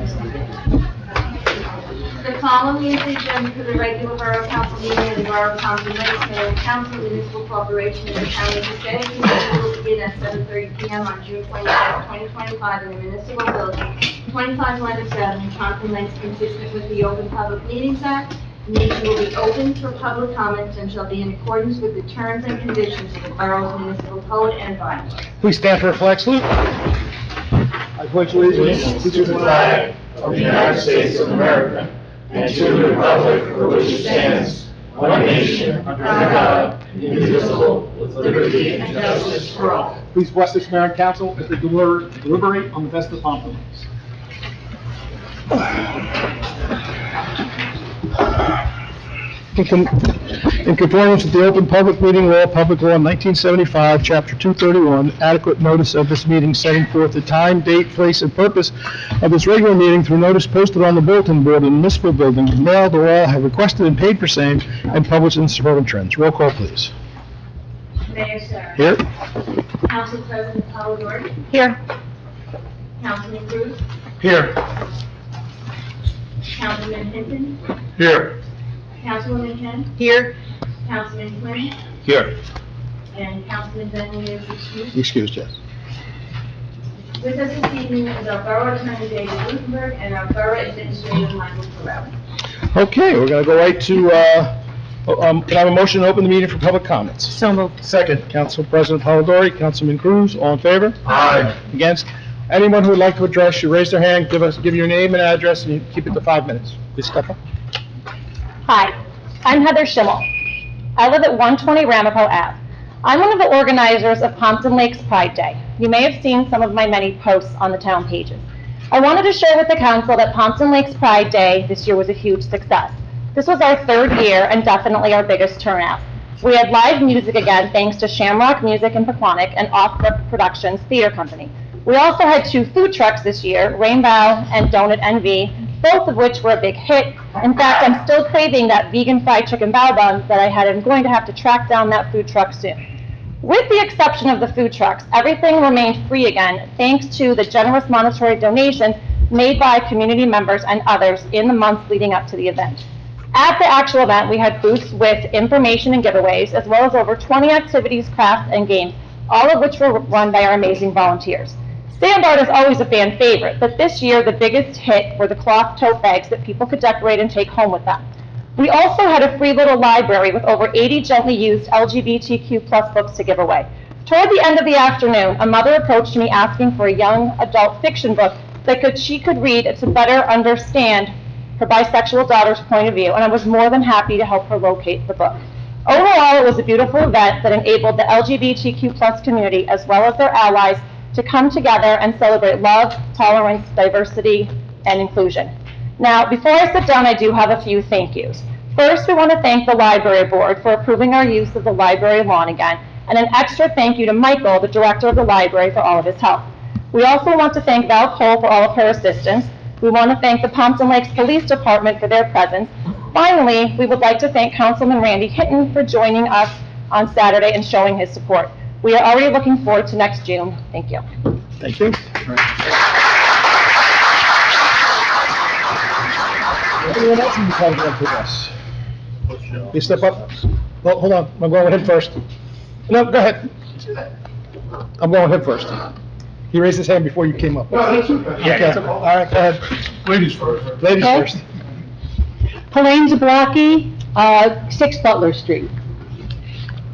The following is the agenda for the regular Borough Council meeting of the Borough of Pompton Lakes, Mayor and Council, Municipal Corporation in the County of Passaic. The meeting will begin at 7:30 p.m. on June 25, 2025 in the Municipal Building, 25 Leonard Avenue, Pompton Lakes, consistent with the Open Public Meetings Act. The meeting will be open for public comments and shall be in accordance with the terms and conditions of the Borough's Municipal Code and bylaws. Please stand for a flag salute. I pledge allegiance to the flag of the United States of America and to the republic for which it stands, one nation, under God, indivisible, with liberty and justice for all. Please bless this mayor and council as they deliberate on the best of Pompton Lakes. In conformance with the Open Public Meeting Law, Public Law 1975, Chapter 231, adequate notice of this meeting setting forth the time, date, place, and purpose of this regular meeting through notice posted on the bulletin board in the municipal building, mailed to all, have requested and paid for same, and published in Suburban Trends. Roll call, please. Mayor Sarah. Here. Council President Polidori. Here. Councilman Cruz. Here. Councilman Hinton. Here. Councilwoman Ken. Here. Councilman Quinn. Here. And Councilman Bentley is excused. Excused, yes. With us this evening is our Borough Attorney David Rutenberg and our Borough Administrator Michael Correll. Okay, we're going to go right to, can I have a motion to open the meeting for public comments? So moved. Second. Council President Polidori, Councilman Cruz, all in favor? Aye. Against? Anyone who would like to address you, raise their hand, give your name and address, and you keep it to 5 minutes. Please step up. Hi, I'm Heather Schimmel. I live at 120 Ramapo Ave. I'm one of the organizers of Pompton Lakes Pride Day. You may have seen some of my many posts on the town pages. I wanted to share with the council that Pompton Lakes Pride Day this year was a huge success. This was our third year and definitely our biggest turnout. We had live music again thanks to Shamrock Music in Pequannock and Off-Brook Productions Theater Company. We also had 2 food trucks this year, Rainbow and Donut NV, both of which were a big hit. In fact, I'm still craving that vegan fried chicken bao bun that I had. I'm going to have to track down that food truck soon. With the exception of the food trucks, everything remained free again, thanks to the generous monetary donations made by community members and others in the months leading up to the event. At the actual event, we had booths with information and giveaways, as well as over 20 activities, crafts, and games, all of which were run by our amazing volunteers. Sand art is always a fan favorite, but this year the biggest hit were the cloth tote bags that people could decorate and take home with them. We also had a free little library with over 80 gently used LGBTQ+ books to give away. Toward the end of the afternoon, a mother approached me asking for a young adult fiction book that she could read to better understand her bisexual daughter's point of view, and I was more than happy to help her locate the book. Overall, it was a beautiful event that enabled the LGBTQ+ community, as well as their allies, to come together and celebrate love, tolerance, diversity, and inclusion. Now, before I sit down, I do have a few thank yous. First, we want to thank the library board for approving our use of the library lawn again, and an extra thank you to Michael, the director of the library, for all of his help. We also want to thank Val Cole for all of her assistance. We want to thank the Pompton Lakes Police Department for their presence. Finally, we would like to thank Councilman Randy Hinton for joining us on Saturday and showing his support. We are already looking forward to next June. Thank you. Thank you. Anyone else in the crowd want to address? Please step up. Well, hold on, I'm going with him first. No, go ahead. I'm going with him first. He raised his hand before you came up. Okay. All right, go ahead. Ladies first. Ladies Okay. first. Helene Zablocki, 6 Butler Street.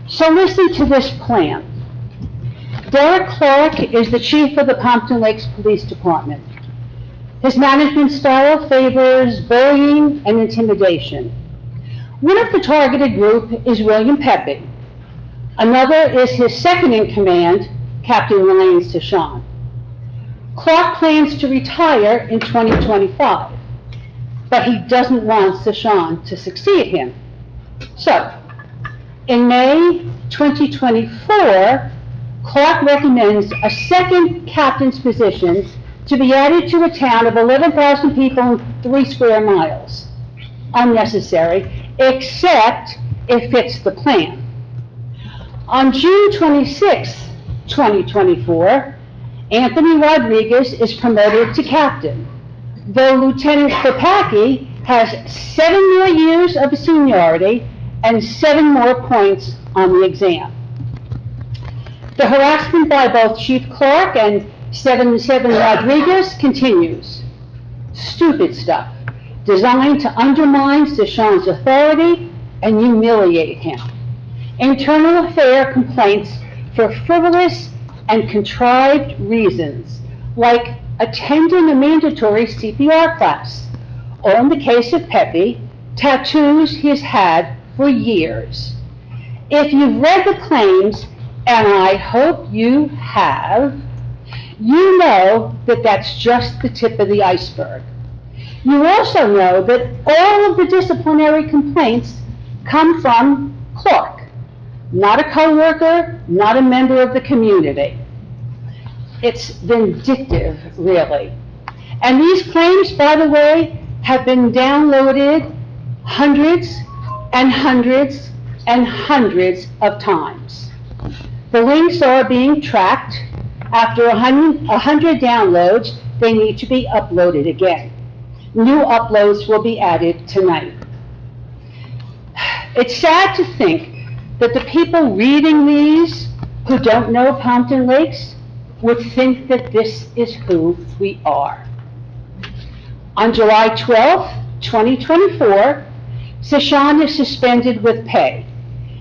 So listen to this plan. Derek Clark is the chief of the Pompton Lakes Police Department. His management style favors bullying and intimidation. One of the targeted group is William Pepe. Another is his second in command, Captain Elaine Sachon. Clark plans to retire in 2025, but he doesn't want Sachon to succeed him. So, in May 2024, Clark recommends a second captain's position to be added to a town of 11,000 people and 3 square miles. Unnecessary, except it fits the plan. On June 26, 2024, Anthony Rodriguez is promoted to captain. though Lieutenant Kopacki has 7 more years of seniority and 7 more points on the exam. The harassment by both Chief Clark and 7-7 Rodriguez continues. Stupid stuff, designed to undermine Session's authority and humiliate him. Internal affair complaints for frivolous and contrived reasons, like attending a mandatory CPR class, or in the case of Pepe, tattoos he's had for years. If you've read the claims, and I hope you have, you know that that's just the tip of the iceberg. You also know that all of the disciplinary complaints come from Clark, not a coworker, not a member of the community. It's vindictive, really. And these claims, by the way, have been downloaded hundreds and hundreds and hundreds of times. The links are being tracked. After 100 downloads, they need to be uploaded again. New uploads will be added tonight. It's sad to think that the people reading these who don't know Pompton Lakes would think that this is who we are. On July 12th, 2024, Session is suspended with pay.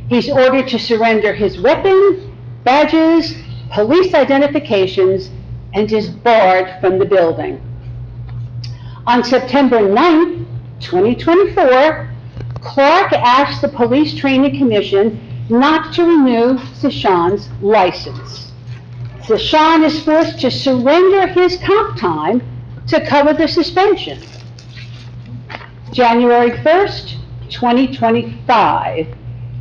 He's ordered to surrender his weapon, badges, police identifications, and is barred from the building. On September 9th, 2024, Clark asked the Police Training Commission not to renew Session's license. Session is forced to surrender his comp time to cover the suspension. January 1st, 2025,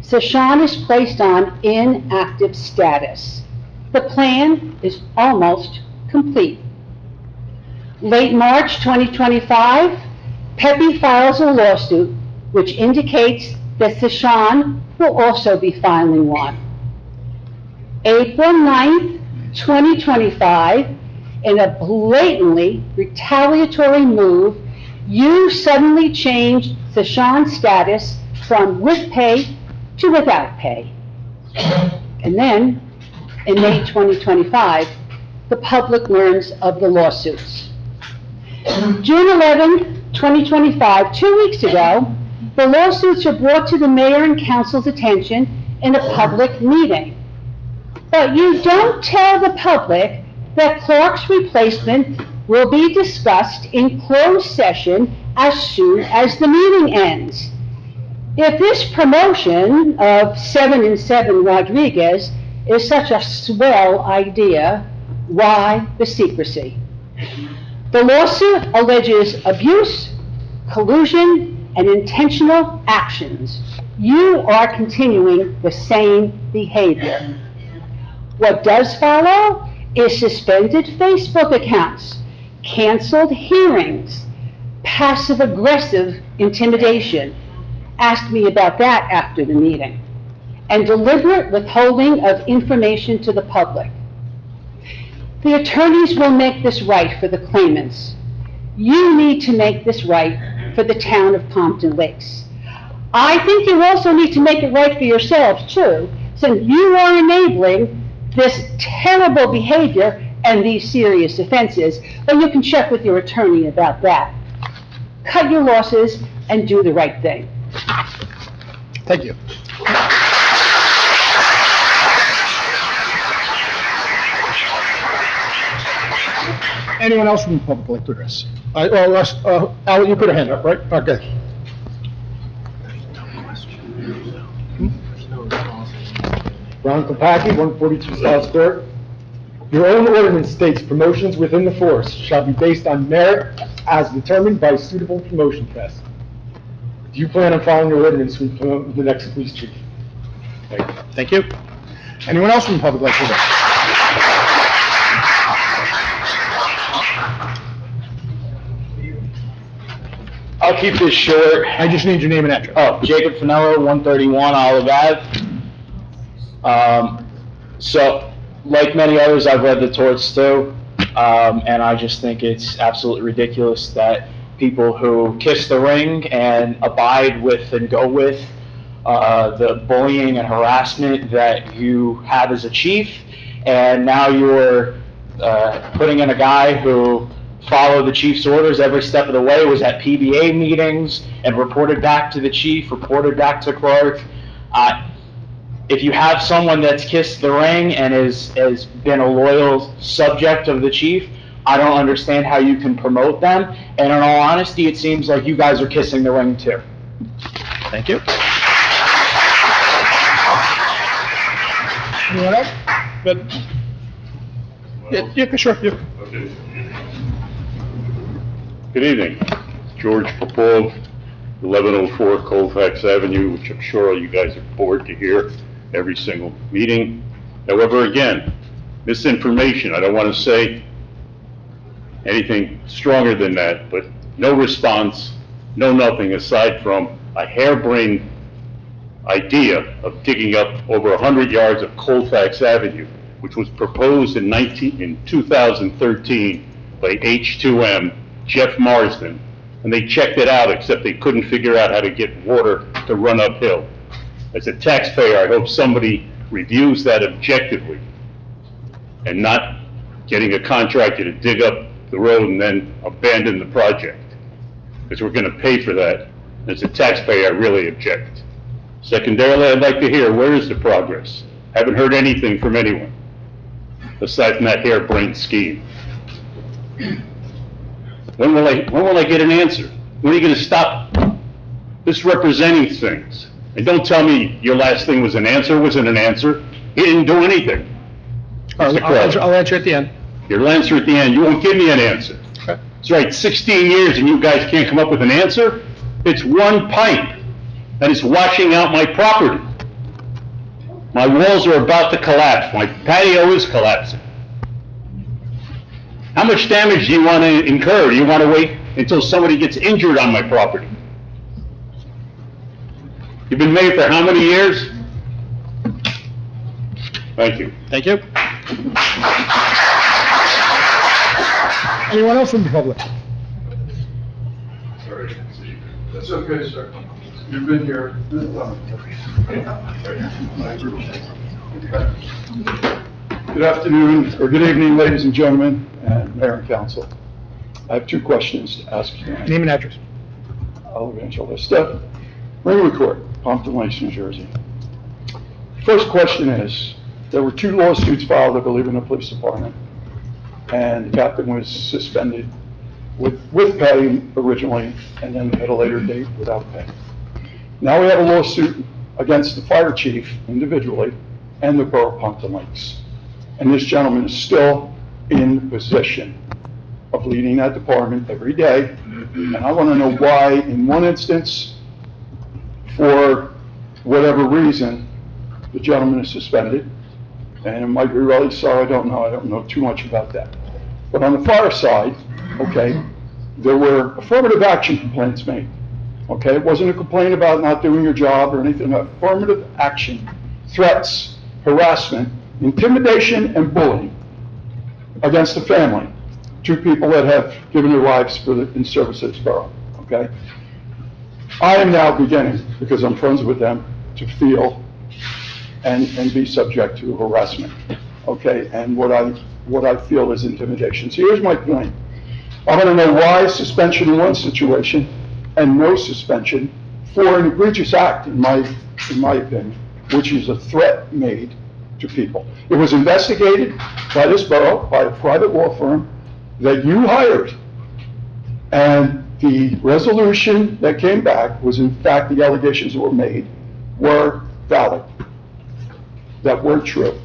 Session is placed on inactive status. The plan is almost complete. Late March 2025, Pepe files a lawsuit which indicates that Session will also be filing one. April 9th, 2025, in a blatantly retaliatory move, you suddenly changed Session's status from with pay to without pay. And then, in May 2025, the public learns of the lawsuits. June 11, 2025, 2 weeks ago, the lawsuits were brought to the mayor and council's attention in a public meeting. But you don't tell the public that Clark's replacement will be discussed in closed session as soon as the meeting ends. If this promotion of 7-7 Rodriguez is such a swell idea, why the secrecy? The lawsuit alleges abuse, collusion, and intentional actions. You are continuing the same behavior. What does follow is suspended Facebook accounts, canceled hearings, passive-aggressive intimidation. Ask me about that after the meeting. And deliberate withholding of information to the public. The attorneys will make this right for the claimants. You need to make this right for the town of Pompton Lakes. I think you also need to make it right for yourselves, too, since you are enabling this terrible behavior and these serious offenses, but you can check with your attorney about that. Cut your losses and do the right thing. Thank you. Anyone else from the public like to address? Al, you put a hand up, right? Okay. Ron Kopacki, 142 South Court. Your own ordinance states promotions within the force shall be based on merit as determined by suitable promotion test. Do you plan on following your ordinance when you promote the next police chief? Thank you. Anyone else from the public like to address? I'll keep this short. I just need your name and address. Oh, Jacob Finello, 131 Olive Ave. So, like many others, I've read the torts too. And I just think it's absolutely ridiculous that people who kiss the ring and abide with and go with the bullying and harassment that you have as a chief, and now you're putting in a guy who followed the chief's orders every step of the way, was at PBA meetings and reported back to the chief, reported back to Clark. If you have someone that's kissed the ring and has been a loyal subject of the chief, I don't understand how you can promote them. And in all honesty, it seems like you guys are kissing the ring too. Thank you. Anyone else? But, yeah, sure. Yeah. Okay. Good evening. George Popov, 1104 Colfax Avenue, which I'm sure all you guys are bored to hear every single meeting. However, again, misinformation. I don't want to say anything stronger than that, but no response, no nothing aside from a harebrained idea of digging up over 100 yards of Colfax Avenue, which was proposed in 2013 by H2M, Jeff Marsden, and they checked it out, except they couldn't figure out how to get water to run uphill. As a taxpayer, I hope somebody reviews that objectively and not getting a contractor to dig up the road and then abandon the project, because we're going to pay for that. As a taxpayer, I really object. Secondarily, I'd like to hear, where is the progress? Haven't heard anything from anyone, aside from that harebrained scheme. When will I get an answer? When are you going to stop misrepresenting things? And don't tell me your last thing was an answer. It wasn't an answer. He didn't do anything. I'll answer at the end. You'll answer at the end. You won't give me an answer. Okay. That's right, 16 years and you guys can't come up with an answer? It's one pipe that is washing out my property. My walls are about to collapse. My patio is collapsing. How much damage do you want to incur? Do you want to wait until somebody gets injured on my property? You've been mayor for how many years? Thank you. Thank you. Anyone else from the public? Sorry, that's okay, sir. You've been here this time. Good afternoon, or good evening, ladies and gentlemen, and Mayor and Council. I have two questions to ask you tonight. Name and address. Evangelist. Ring Record, Pompton Lakes, New Jersey. First question is, there were two lawsuits filed, I believe, in the police department, and the captain was suspended with pay originally, and then at a later date without pay. Now we have a lawsuit against the fire chief individually and the borough of Pompton Lakes. And this gentleman is still in position of leading that department every day. And I want to know why, in one instance, for whatever reason, the gentleman is suspended. And it might be really so, I don't know too much about that. But on the fire side, okay, there were affirmative action complaints made. Okay, it wasn't a complaint about not doing your job or anything, affirmative action, threats, harassment, intimidation, and bullying against the family. Two people that have given their lives in service of this borough, okay? I am now beginning, because I'm friends with them, to feel and be subject to harassment, okay? And what I feel is intimidation. So here's my point. I want to know why suspension in one situation and no suspension for an egregious act, in my opinion, which is a threat made to people. It was investigated by this borough, by a private law firm that you hired, and the resolution that came back was, in fact, the allegations that were made were valid, that were true.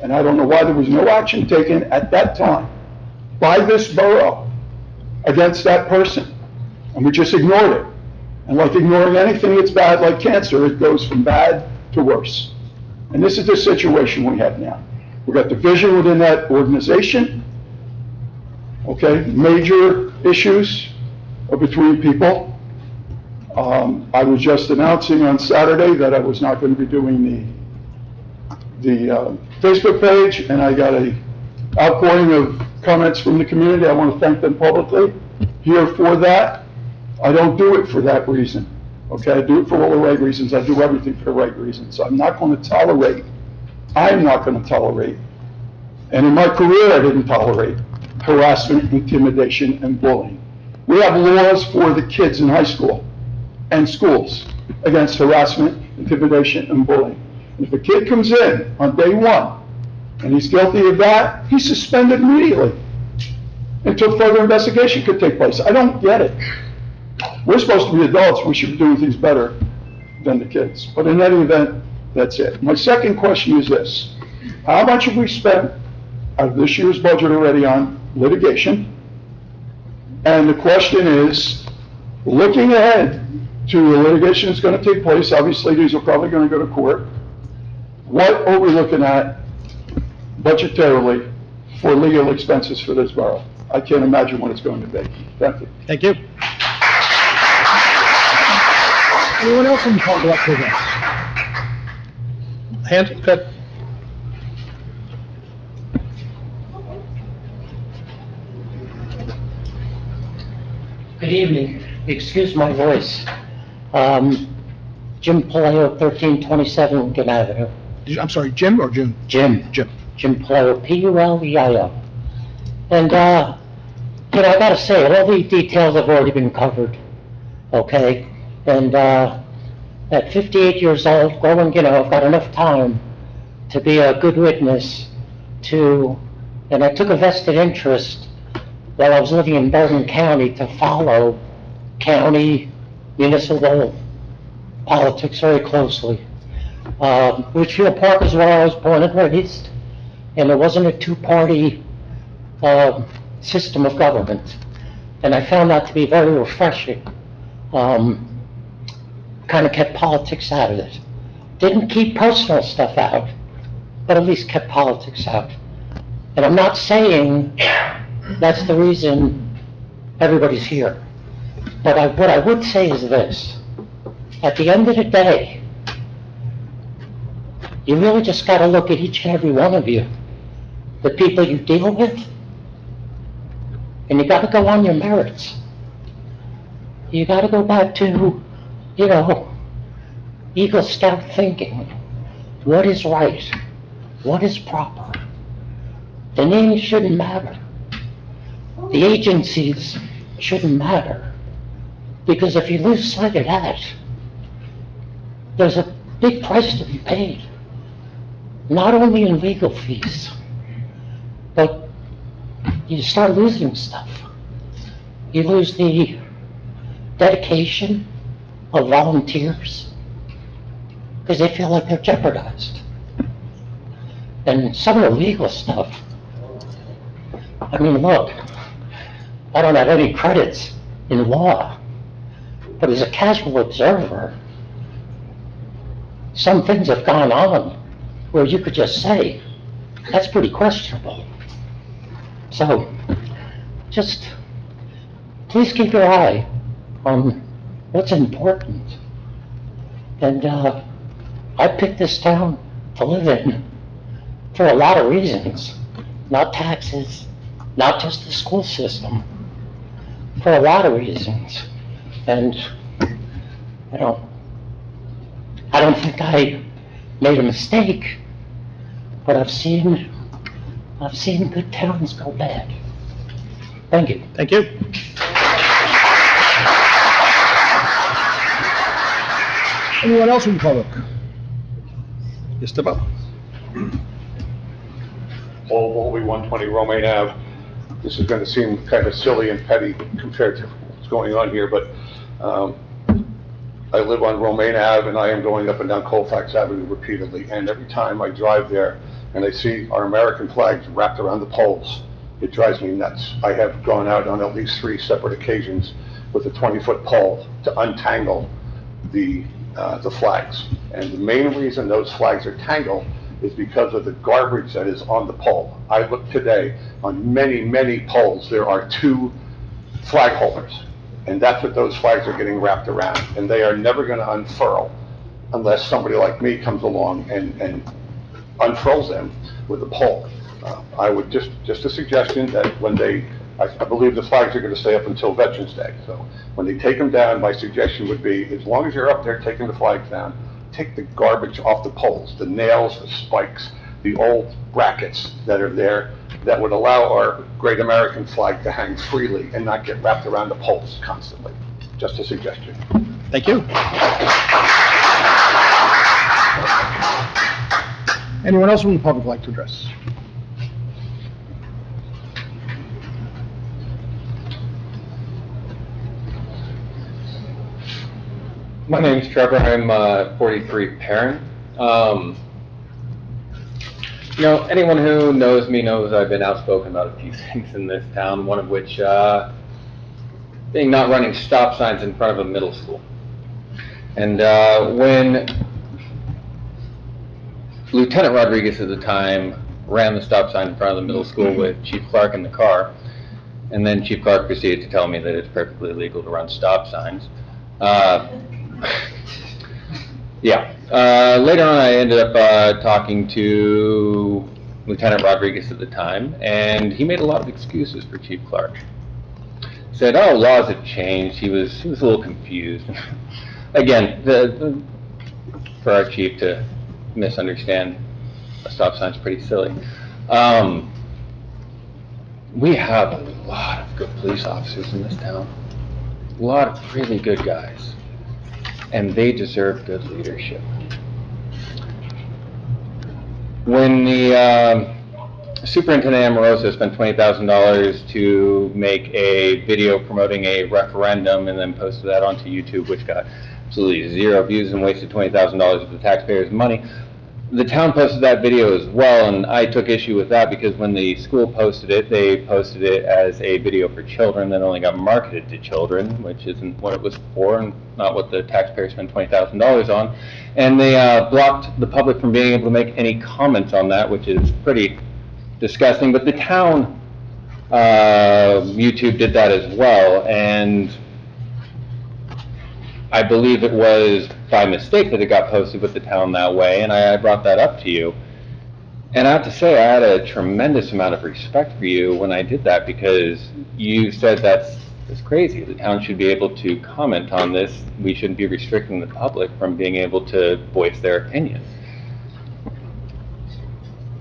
And I don't know why there was no action taken at that time by this borough against that person, and we just ignored it. And like ignoring anything that's bad, like cancer, it goes from bad to worse. And this is the situation we have now. We've got division within that organization, okay, major issues between people. I was just announcing on Saturday that I was not going to be doing the Facebook page, and I got a outpouring of comments from the community. I want to thank them publicly. Here for that. I don't do it for that reason. Okay, I do it for all the right reasons. I do everything for the right reasons. I'm not going to tolerate, and in my career, I didn't tolerate harassment, intimidation, and bullying. We have laws for the kids in high school and schools against harassment, intimidation, and bullying. And if a kid comes in on day one and he's guilty of that, he's suspended immediately until further investigation could take place. I don't get it. We're supposed to be adults. We should be doing things better than the kids. But in any event, that's it. My second question is this. How much have we spent out of this year's budget already on litigation? And the question is, looking ahead to the litigation that's going to take place, obviously these are probably going to go to court, what are we looking at budgetarily for legal expenses for this borough? I can't imagine what it's going to be. Thank you. Thank you. Anyone else in the public like to address? Hand, good. Good evening. Excuse my voice. Jim Palaio, 1327 Lincoln Avenue. I'm sorry, Jim or June? Jim. Jim. Jim Palaio, Puleio. And, I gotta say, all the details have already been covered, okay? And, at 58 years old, I've got enough time to be a good witness and I took a vested interest while I was living in Bergen County to follow county municipal politics very closely. Richfield Park is where I was born and raised, and it wasn't a two-party system of government. And I found that to be very refreshing. Kind of kept politics out of it. Didn't keep personal stuff out, but at least kept politics out. And I'm not saying that's the reason everybody's here. But what I would say is this. At the end of the day, you really just got to look at each and every one of you, the people you deal with, and you got to go on your merits. You got to go back to, Eagle Scout thinking. What is right? What is proper? The names shouldn't matter. The agencies shouldn't matter. Because if you lose sight of that, there's a big price to be paid. Not only in legal fees, but you start losing stuff. You lose the dedication of volunteers because they feel like they're jeopardized. And some of the legal stuff, look, I don't have any credits in law, but as a casual observer, some things have gone on where you could just say, that's pretty questionable. So, just please keep your eye on what's important. And I picked this town to live in for a lot of reasons, not taxes, not just the school system, for a lot of reasons. And, I don't think I made a mistake, but I've seen good towns go bad. Thank you. Thank you. Anyone else in the public? Yes, step up. Paul Bowlby, 120 Romaine Ave. This is going to seem kind of silly and petty compared to what's going on here, but I live on Romaine Ave and I am going up and down Colfax Avenue repeatedly, and every time I drive there and I see our American flags wrapped around the poles, it drives me nuts. I have gone out on at least 3 separate occasions with a 20-foot pole to untangle the flags. And the main reason those flags are tangled is because of the garbage that is on the pole. I looked today on many, many poles, there are 2 flag holders. And that's what those flags are getting wrapped around. And they are never going to unfurl unless somebody like me comes along and unfurls them with a pole. I would just a suggestion that when I believe the flags are going to stay up until Veterans Day. So when they take them down, my suggestion would be, as long as you're up there taking the flags down, take the garbage off the poles, the nails, the spikes, the old brackets that are there that would allow our great American flag to hang freely and not get wrapped around the poles constantly. Just a suggestion. Thank you. Anyone else from the public like to address? My name's Trevor. I'm 43 parent. You know, anyone who knows me knows I've been outspoken about a few things in this town, one of which being not running stop signs in front of a middle school. And when Lieutenant Rodriguez at the time ran the stop sign in front of the middle school with Chief Clark in the car, and then Chief Clark proceeded to tell me that it's perfectly legal to run stop signs. Later on I ended up talking to Lieutenant Rodriguez at the time, and he made a lot of excuses for Chief Clark. Said, oh, laws have changed. He was a little confused. Again, for our chief to misunderstand a stop sign is pretty silly. We have a lot of good police officers in this town. A lot of really good guys. And they deserve good leadership. When the Superintendent Amoroso spent $20,000 to make a video promoting a referendum and then posted that onto YouTube, which got absolutely 0 views and wasted $20,000 of the taxpayers' money, the town posted that video as well, and I took issue with that because when the school posted it, they posted it as a video for children that only got marketed to children, which isn't what it was for and not what the taxpayers spent $20,000 on. And they blocked the public from being able to make any comments on that, which is pretty disgusting. But the town YouTube did that as well, and I believe it was by mistake that it got posted with the town that way, and I brought that up to you. And I have to say, I had a tremendous amount of respect for you when I did that, because you said that's crazy. The town should be able to comment on this. We shouldn't be restricting the public from being able to voice their opinions.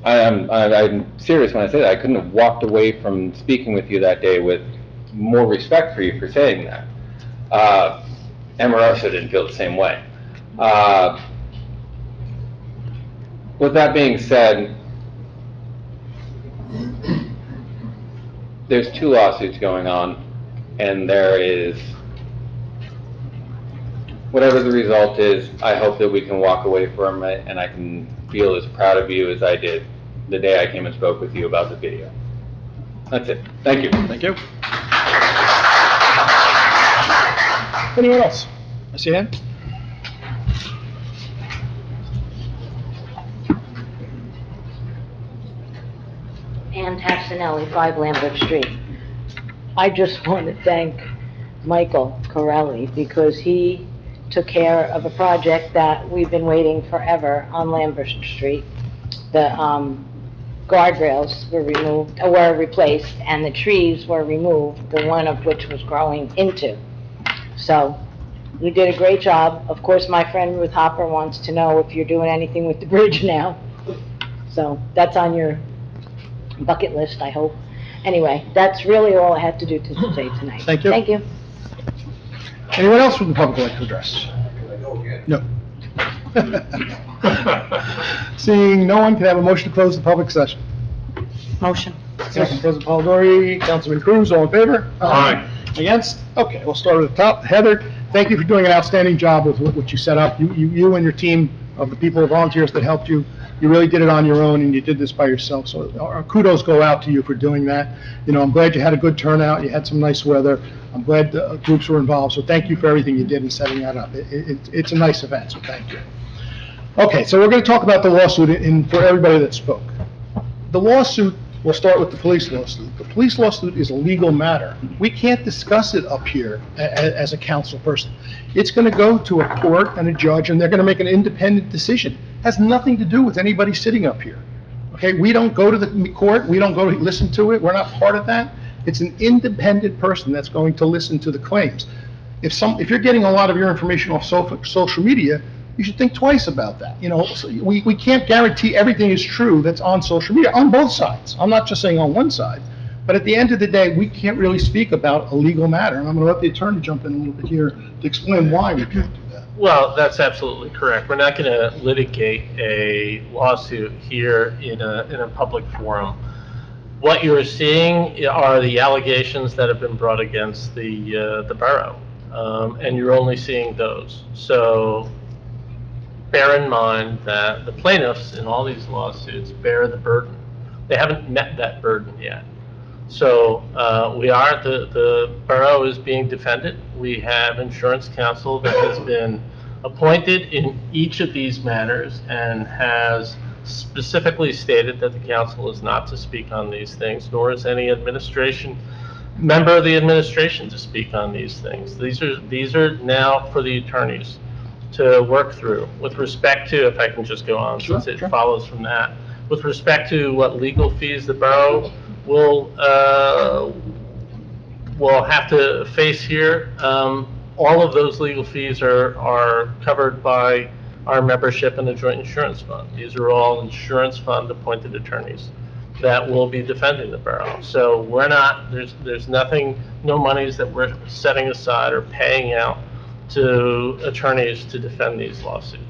I'm serious when I say that. I couldn't have walked away from speaking with you that day with more respect for you for saying that. Amoroso didn't feel the same way. With that being said, there's 2 lawsuits going on, and there is, whatever the result is, I hope that we can walk away from it and I can feel as proud of you as I did the day I came and spoke with you about the video. That's it. Thank you. Thank you. Anyone else? I see a hand. Ann Tassinelli, 5 Lambert Street. I just want to thank Michael Corelli because he took care of a project that we've been waiting forever on Lambert Street. The guardrails were replaced, and the trees were removed, the one of which was growing into. So we did a great job. Of course, my friend Ruth Hopper wants to know if you're doing anything with the bridge now. So that's on your bucket list, I hope. Anyway, that's really all I had to do to say tonight. Thank you. Thank you. Anyone else from the public like to address? No. Seeing no one, can I have a motion to close the public session? Motion. Second, President Polidori, Councilman Cruz, all in favor? Aye. Against? Okay, we'll start at the top. Heather, thank you for doing an outstanding job with what you set up. You and your team of the people, volunteers that helped you, you really did it on your own, and you did this by yourself. So our kudos go out to you for doing that. You know, I'm glad you had a good turnout. You had some nice weather. I'm glad the groups were involved. So thank you for everything you did in setting that up. It's a nice event, so thank you. Okay, so we're going to talk about the lawsuit for everybody that spoke. The lawsuit, we'll start with the police lawsuit. The police lawsuit is a legal matter. We can't discuss it up here as a council person. It's going to go to a court and a judge, and they're going to make an independent decision. It has nothing to do with anybody sitting up here. Okay, we don't go to the court, we don't go to listen to it, we're not part of that. It's an independent person that's going to listen to the claims. If you're getting a lot of your information off social media, you should think twice about that. You know, so we can't guarantee everything is true that's on social media, on both sides. I'm not just saying on one side. But at the end of the day, we can't really speak about a legal matter. And I'm going to let the attorney jump in a little bit here to explain why we can't do that. Well, that's absolutely correct. We're not going to litigate a lawsuit here in a public forum. What you're seeing are the allegations that have been brought against the borough, and you're only seeing those. So bear in mind that the plaintiffs in all these lawsuits bear the burden. They haven't met that burden yet. So the borough is being defended. We have insurance counsel that has been appointed in each of these matters and has specifically stated that the council is not to speak on these things, nor is any member of the administration to speak on these things. These are now for the attorneys to work through. With respect to, if I can just go on, since it follows from that, with respect to what legal fees the borough will have to face here, all of those legal fees are covered by our membership in the joint insurance fund. These are all insurance fund appointed attorneys that will be defending the borough. So we're not, there's nothing, no monies that we're setting aside or paying out to attorneys to defend these lawsuits.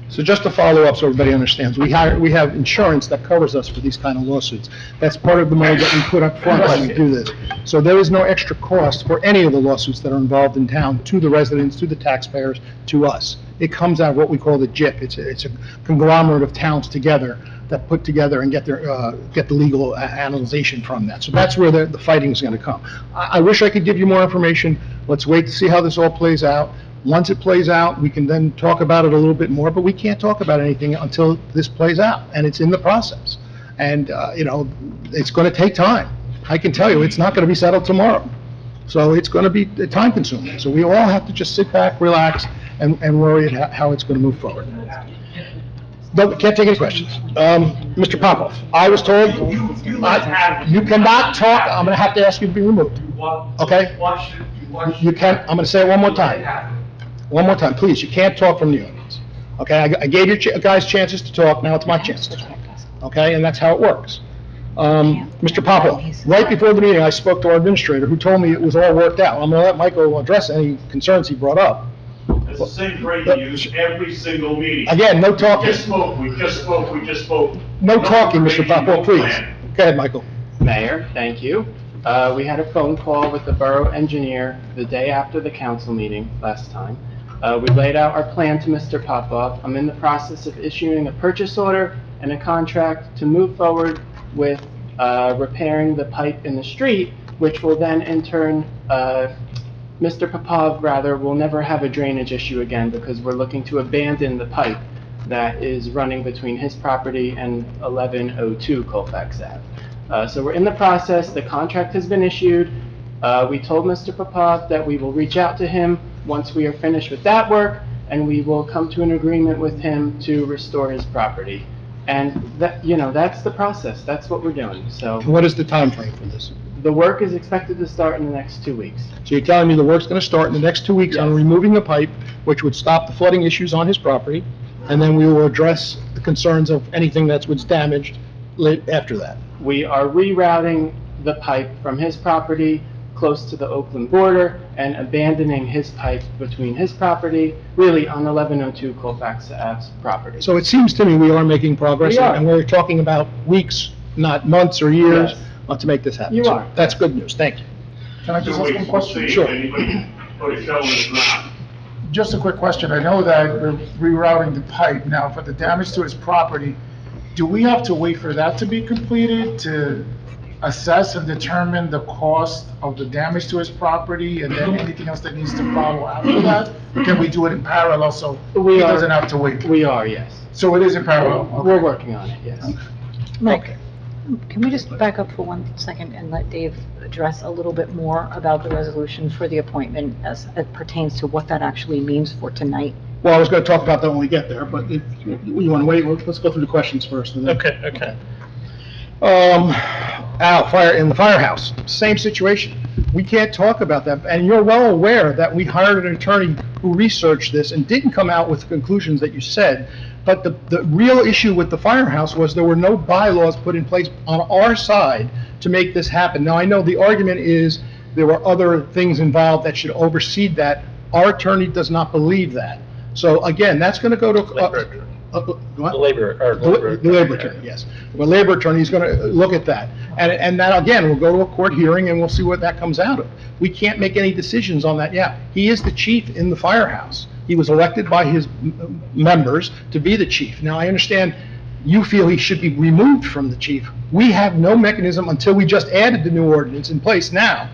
So just to follow up so everybody understands, we have insurance that covers us for these kind of lawsuits. That's part of the money that we put up front when we do this. So there is no extra cost for any of the lawsuits that are involved in town to the residents, to the taxpayers, to us. It comes out of what we call the JIP. It's a conglomerate of towns together that put together and get the legal analyzation from that. So that's where the fighting is going to come. I wish I could give you more information. Let's wait to see how this all plays out. Once it plays out, we can then talk about it a little bit more, but we can't talk about anything until this plays out, and it's in the process. And, it's going to take time. I can tell you, it's not going to be settled tomorrow. So it's going to be time consuming. So we all have to just sit back, relax, and worry at how it's going to move forward. No, can't take any questions. Mr. Popoff, I was told, you cannot talk, I'm going to have to ask you to be removed. Okay? You can't, I'm going to say it one more time. One more time, please, you can't talk from the audience. Okay, I gave you guys chances to talk, now it's my chance to talk. Okay, and that's how it works. Mr. Popoff, right before the meeting, I spoke to our administrator, who told me it was all worked out. I'm going to let Michael address any concerns he brought up. It's the same phrase you use every single meeting. Again, no talking. We just spoke. No talking, Mr. Popoff, please. Go ahead, Michael. Mayor, thank you. We had a phone call with the borough engineer the day after the council meeting last time. We laid out our plan to Mr. Popoff. I'm in the process of issuing a purchase order and a contract to move forward with repairing the pipe in the street, which will then in turn, Mr. Popov will never have a drainage issue again because we're looking to abandon the pipe that is running between his property and 1102 Colfax Ave. So we're in the process. The contract has been issued. We told Mr. Popov that we will reach out to him once we are finished with that work, and we will come to an agreement with him to restore his property. And that, that's the process. That's what we're doing. So what is the time frame for this? The work is expected to start in the next 2 weeks. So you're telling me the work's going to start in the next 2 weeks on removing the pipe, which would stop the flooding issues on his property, and then we will address the concerns of anything that was damaged after that. We are rerouting the pipe from his property close to the Oakland border and abandoning his pipe between his property, really on 1102 Colfax Ave's property. So it seems to me we are making progress, and we're talking about weeks, not months or years, to make this happen. You are. That's good news. Thank you. Can I just ask one question? Sure. Just a quick question. I know that we're rerouting the pipe. Now, for the damage to his property, do we have to wait for that to be completed to assess and determine the cost of the damage to his property and then anything else that needs to follow after that? Or can we do it in parallel so he doesn't have to wait? We are, yes. So it is in parallel? Okay. We're working on it, yes. Mike, can we just back up for 1 second and let Dave address a little bit more about the resolution for the appointment as it pertains to what that actually means for tonight Well, I was going to talk about that when we get there, but if you want to wait, let's go through the questions first. and then- Okay. In the firehouse, same situation. We can't talk about that, and you're well aware that we hired an attorney who researched this and didn't come out with the conclusions that you said. But the real issue with the firehouse was there were no bylaws put in place on our side to make this happen. Now, I know the argument is there were other things involved that should oversee that. Our attorney does not believe that. So again, that's going to go to... The labor attorney, yes. The labor attorney is going to look at that. And that, again, will go to a court hearing, and we'll see what that comes out of. We can't make any decisions on that yet. He is the chief in the firehouse. He was elected by his members to be the chief. Now, I understand you feel he should be removed from the chief. We have no mechanism until we just added the new ordinance in place now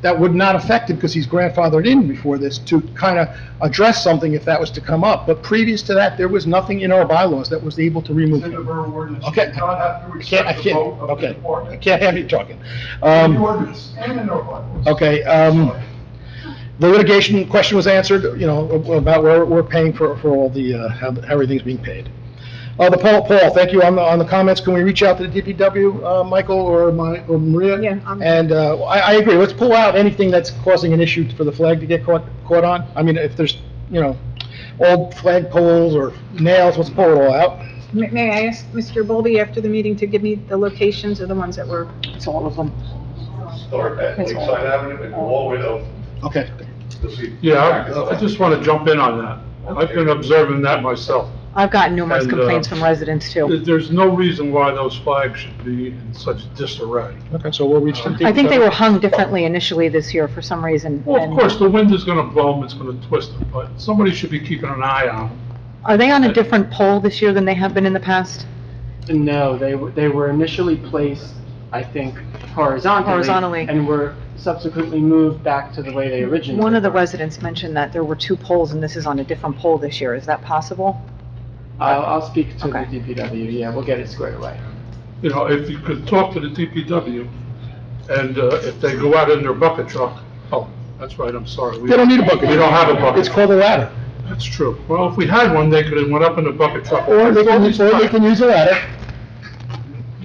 that would not affect it because he's grandfathered in before this to kind of address something if that was to come up. But previous to that, there was nothing in our bylaws that was able to remove him. Okay. I can't have you talking. Okay. The litigation question was answered, about where we're paying for all the, how everything's being paid. Paul, thank you on the comments. Can we reach out to the DPW, Michael or Maria? Yeah. And I agree. Let's pull out anything that's causing an issue for the flag to get caught on. I mean, if there's, old flag poles or nails, let's pull it all out. May I ask Mr. Bowlby after the meeting to give me the locations of the ones that were, it's all of them. Start at Lakeside Avenue and go all the way to... Okay. Yeah, I just want to jump in on that. I've been observing that myself. I've gotten numerous And, complaints from residents too. There's no reason why those flags should be in such disarray. Okay, so we'll reach to I think they were hung differently initially this year for some reason. Well, of course, the wind is going to blow them, it's going to twist them, but somebody should be keeping an eye on them. Are they on a different pole this year than they have been in the past? No, they were initially placed, I think, horizontally. And were subsequently moved back to the way they originally One of the were. residents mentioned that there were two poles and this is on a different pole this year. Is that possible? I'll speak to the Okay. DPW, yeah, we'll get it squared away. If you could talk to the DPW, and if they go out in their bucket truck, oh, that's right, I'm sorry. They don't need a bucket. We don't have a bucket. It's called a ladder. That's true. Well, if we had one, they could have went up in the bucket truck. Or they can use a ladder.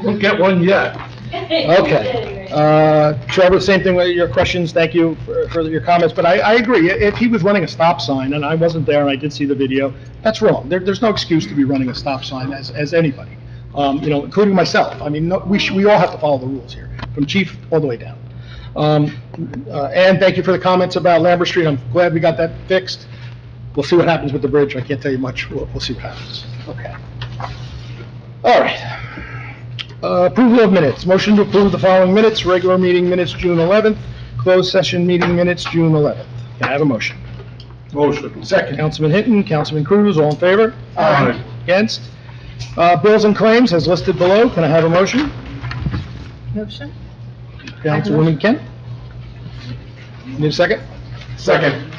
Don't get one yet. Okay. Trevor, same thing with your questions. Thank you for your comments. But I agree. If he was running a stop sign, and I wasn't there and I did see the video, that's wrong. There's no excuse to be running a stop sign as anybody, including myself. I mean, we all have to follow the rules here, from chief all the way down. And thank you for the comments about Lambert Street. I'm glad we got that fixed. We'll see what happens with the bridge. I can't tell you much. We'll see what happens. Okay. All right. Approval of minutes. Motion to approve the following minutes. Regular meeting minutes, June 11th. Closed session meeting minutes, June 11th. Can I have a motion? Motion. Second. Councilman Hinton, Councilman Cruz, all in favor? Aye. Against? Bills and claims as listed below. Can I have a motion? Motion? Councilwoman Kent? Need a second? Second.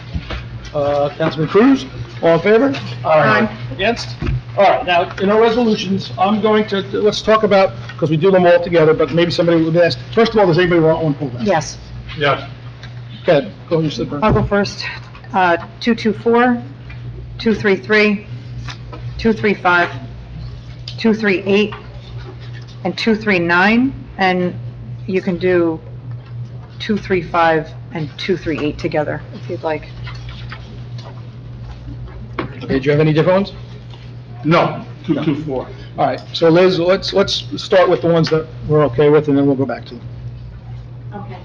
Councilman Cruz, all in favor? Aye. Against? All right, now, in our resolutions, I'm going to, let's talk about, because we do them all together, but maybe somebody would ask, first of all, does anybody want one pulled out? Yes. Yes. Okay, go, you said first. I'll go first. 224, 233, 235, 238, and 239, and you can do 235 and 238 together, if you'd like. Okay, do you have any different ones? No, 224. All right, so Liz, let's start with the ones that we're okay with, and then we'll go back to them. Okay.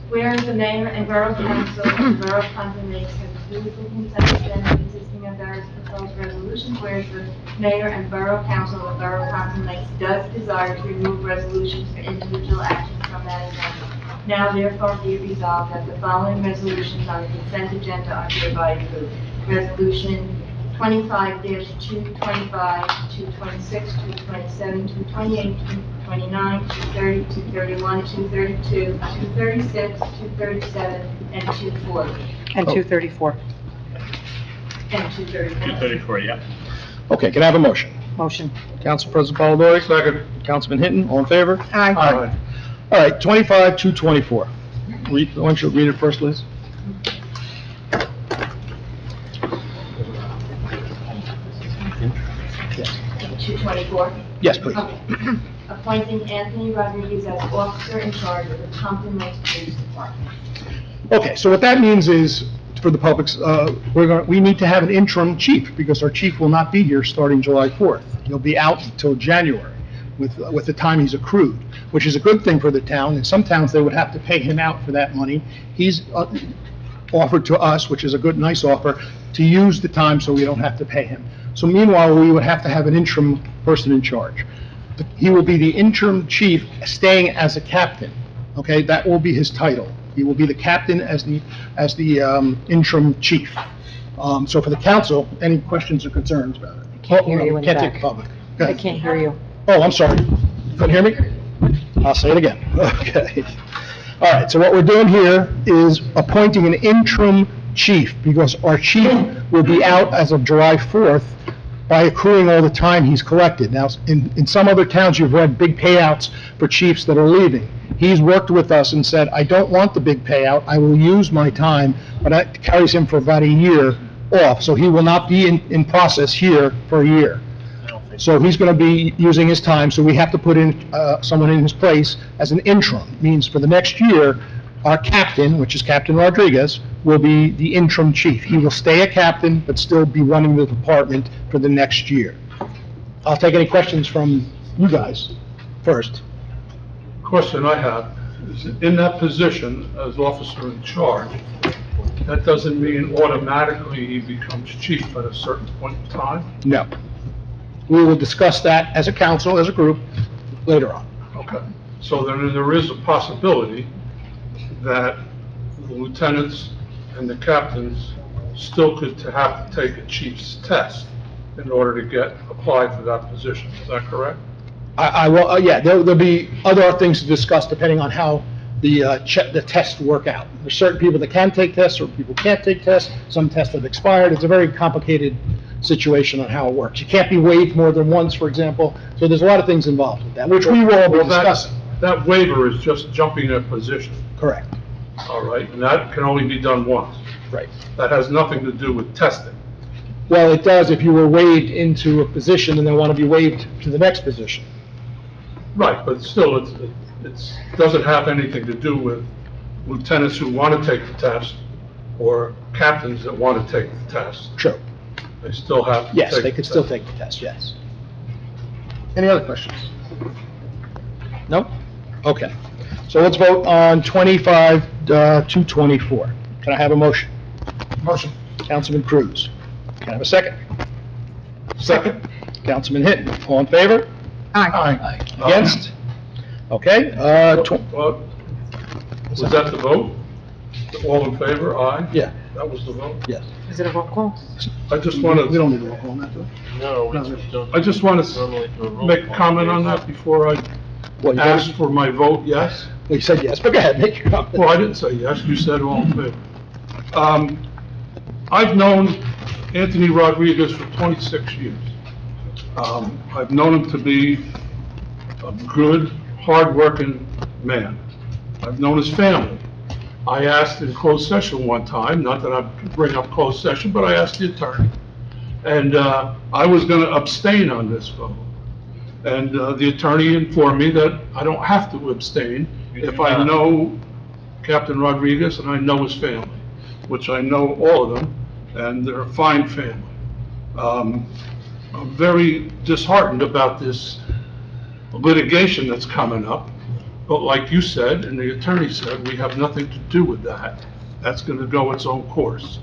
Whereas the mayor and borough council of the borough of Pompton Lakes have approved the consent agenda consisting of various proposed resolutions, whereas the mayor and borough council of the borough of Pompton Lakes does desire to remove resolutions for individual actions from that agenda. Now therefore be resolved that the following resolutions on the consent agenda are hereby approved. Resolution 25-225, 226, 227, 228, 229, 230, 231, 232, 236, 237, and 240. And 234. And 234. 234, yeah. Okay, can I have a motion? Motion. Council President Polidori? Second. Councilman Hinton, all in favor? Aye. Aye. All right, 25-224. Why don't you read it first, Liz? 24? Yes, please. Okay. Appointing Anthony Rodriguez as officer in charge of the Pompton Lakes Police Department. Okay, so what that means is, for the public's, we need to have an interim chief, because our chief will not be here starting July 4th. He'll be out until January with the time he's accrued, which is a good thing for the town. In some towns, they would have to pay him out for that money. He's offered to us, which is a good, nice offer, to use the time so we don't have to pay him. So meanwhile, we would have to have an interim person in charge. He will be the interim chief, staying as a captain, okay? That will be his title. He will be the captain as the interim chief. So for the council, any questions or concerns about it? Can't hear you in the Can't back. take public. I can't hear you. Oh, I'm sorry. Couldn't hear me? I'll say it again. Okay. All right, so what we're doing here is appointing an interim chief, because our chief will be out as of July 4th by accruing all the time he's collected. Now, in some other towns, you've read big payouts for chiefs that are leaving. He's worked with us and said, I don't want the big payout, I will use my time, but that carries him for about a year off, so he will not be in process here for a year. So he's going to be using his time, so we have to put in someone in his place as an interim. Means for the next year, our captain, which is Captain Rodriguez, will be the interim chief. He will stay a captain, but still be running the department for the next year. I'll take any questions from you guys first. Question I have is, in that position as officer in charge, that doesn't mean automatically he becomes chief at a certain point in time? No. We will discuss that as a council, as a group, later on. Okay. So then there is a possibility that the lieutenants and the captains still could have to take a chief's test in order to apply for that position. Is that correct? I will, yeah, there'll be other things to discuss depending on how the tests work out. There's certain people that can take tests, or people can't take tests. Some tests have expired. It's a very complicated situation on how it works. You can't be waived more than once, for example. So there's a lot of things involved with that, which we will all be discussing. That waiver is just jumping a position. Correct. All right, and that can only be done once. Right. That has nothing to do with testing. Well, it does if you were waived into a position and then want to be waived to the next position. Right, but still, it doesn't have anything to do with lieutenants who want to take the test or captains that want to take the test. True. They still have to take Yes, the they could test. still take the test, yes. Any other questions? No? Okay. So let's vote on 25 to 24. Can I have a motion? Motion. Councilman Cruz. Can I have a second? Second. Councilman Hinton. All in favor? Aye. Against? Okay, Was that the vote? All in favor, aye? Yeah. That was the vote? Yes. Is it a roll call? I just want We to, don't need a roll call on that, do we? No, we don't. I just want Normally do a to roll make a call. comment on that before I Well, you ask gotta- for my vote, yes? well, you said yes, but go ahead, make your comment. Well, I didn't say yes, you said all in favor. I've known Anthony Rodriguez for 26 years. I've known him to be a good, hard-working man. I've known his family. I asked in closed session one time, not that I bring up closed session, but I asked the attorney. And I was going to abstain on this vote. And the attorney informed me that I don't have to abstain if I know Captain Rodriguez and I know his family, which I know all of them, and they're a fine family. I'm very disheartened about this litigation that's coming up, but like you said, and the attorney said, we have nothing to do with that. That's going to go its own course.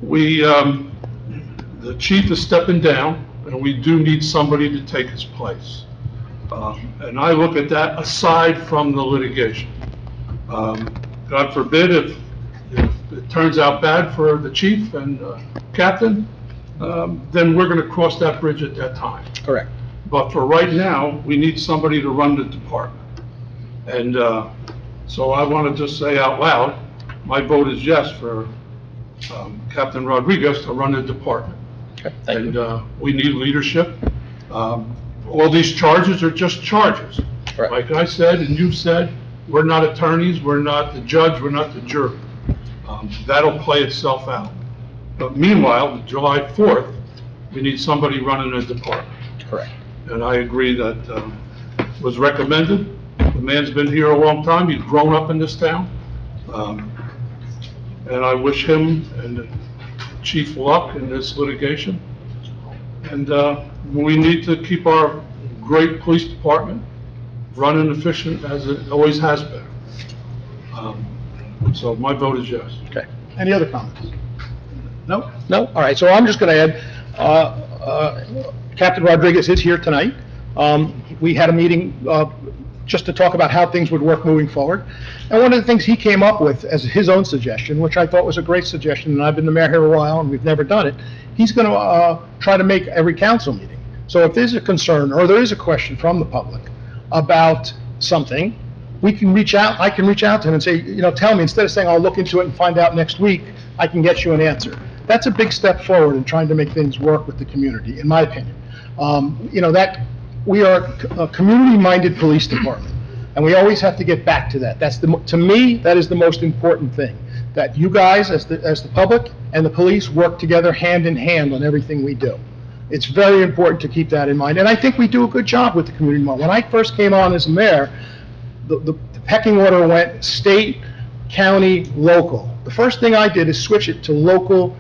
The chief is stepping down, and we do need somebody to take his place. And I look at that aside from the litigation. God forbid if it turns out bad for the chief and captain, then we're going to cross that bridge at that time. Correct. But for right now, we need somebody to run the department. And so I want to just say out loud, my vote is yes for Captain Rodriguez to run the department. Okay, thank you. And we need leadership. All these charges are just charges. Right. Like I said, and you said, we're not attorneys, we're not the judge, we're not the jury. That'll play itself out. But meanwhile, July 4th, we need somebody running a department. Correct. and I agree that was recommended. The man's been here a long time, he's grown up in this town. And I wish him and Chief luck in this litigation. And we need to keep our great police department running efficient as it always has been. So my vote is yes. Okay. Any other comments? No? No? All right, so I'm just going to add, Captain Rodriguez is here tonight. We had a meeting just to talk about how things would work moving forward. And one of the things he came up with as his own suggestion, which I thought was a great suggestion, and I've been the mayor here a while and we've never done it, he's going to try to make every council meeting. So if there's a concern or there is a question from the public about something, we can reach out, I can reach out to him and say, you know, tell me, instead of saying I'll look into it and find out next week, I can get you an answer. That's a big step forward in trying to make things work with the community, in my opinion. You know, that we are a community-minded police department, and we always have to get back to that. That's to me, that is the most important thing, that you guys, as the public and the police, work together hand in hand on everything we do. It's very important to keep that in mind, and I think we do a good job with the community. When I first came on as mayor, the pecking order went state, county, local. The first thing I did is switch it to local,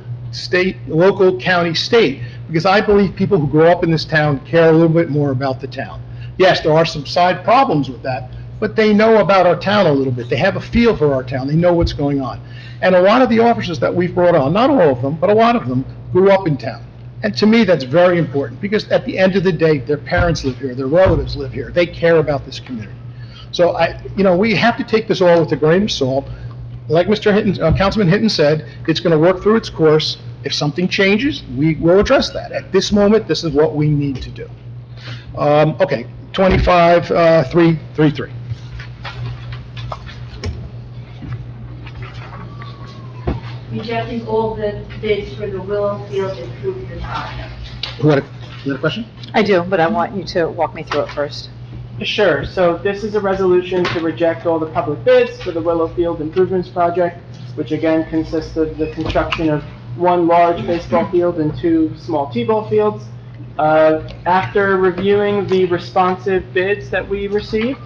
county, state, because I believe people who grow up in this town care a little bit more about the town. Yes, there are some side problems with that, but they know about our town a little bit. They have a feel for our town. They know what's going on. And a lot of the officers that we've brought on, not all of them, but a lot of them, grew up in town. And to me, that's very important, because at the end of the day, their parents live here, their relatives live here. They care about this community. So you know, we have to take this all with a grain of salt. Like Mr. Hinton, Councilman Hinton said, it's going to work through its course. If something changes, we will address that. At this moment, this is what we need to do. Okay, 25-333. Rejecting all the bids for the Willow Field improvement project. You had a question? I do, but I want you to walk me through it first. Sure, so this is a resolution to reject all the public bids for the Willow Field Improvements Project, which again consists of the construction of one large baseball field and two small t-ball fields. After reviewing the responsive bids that we received,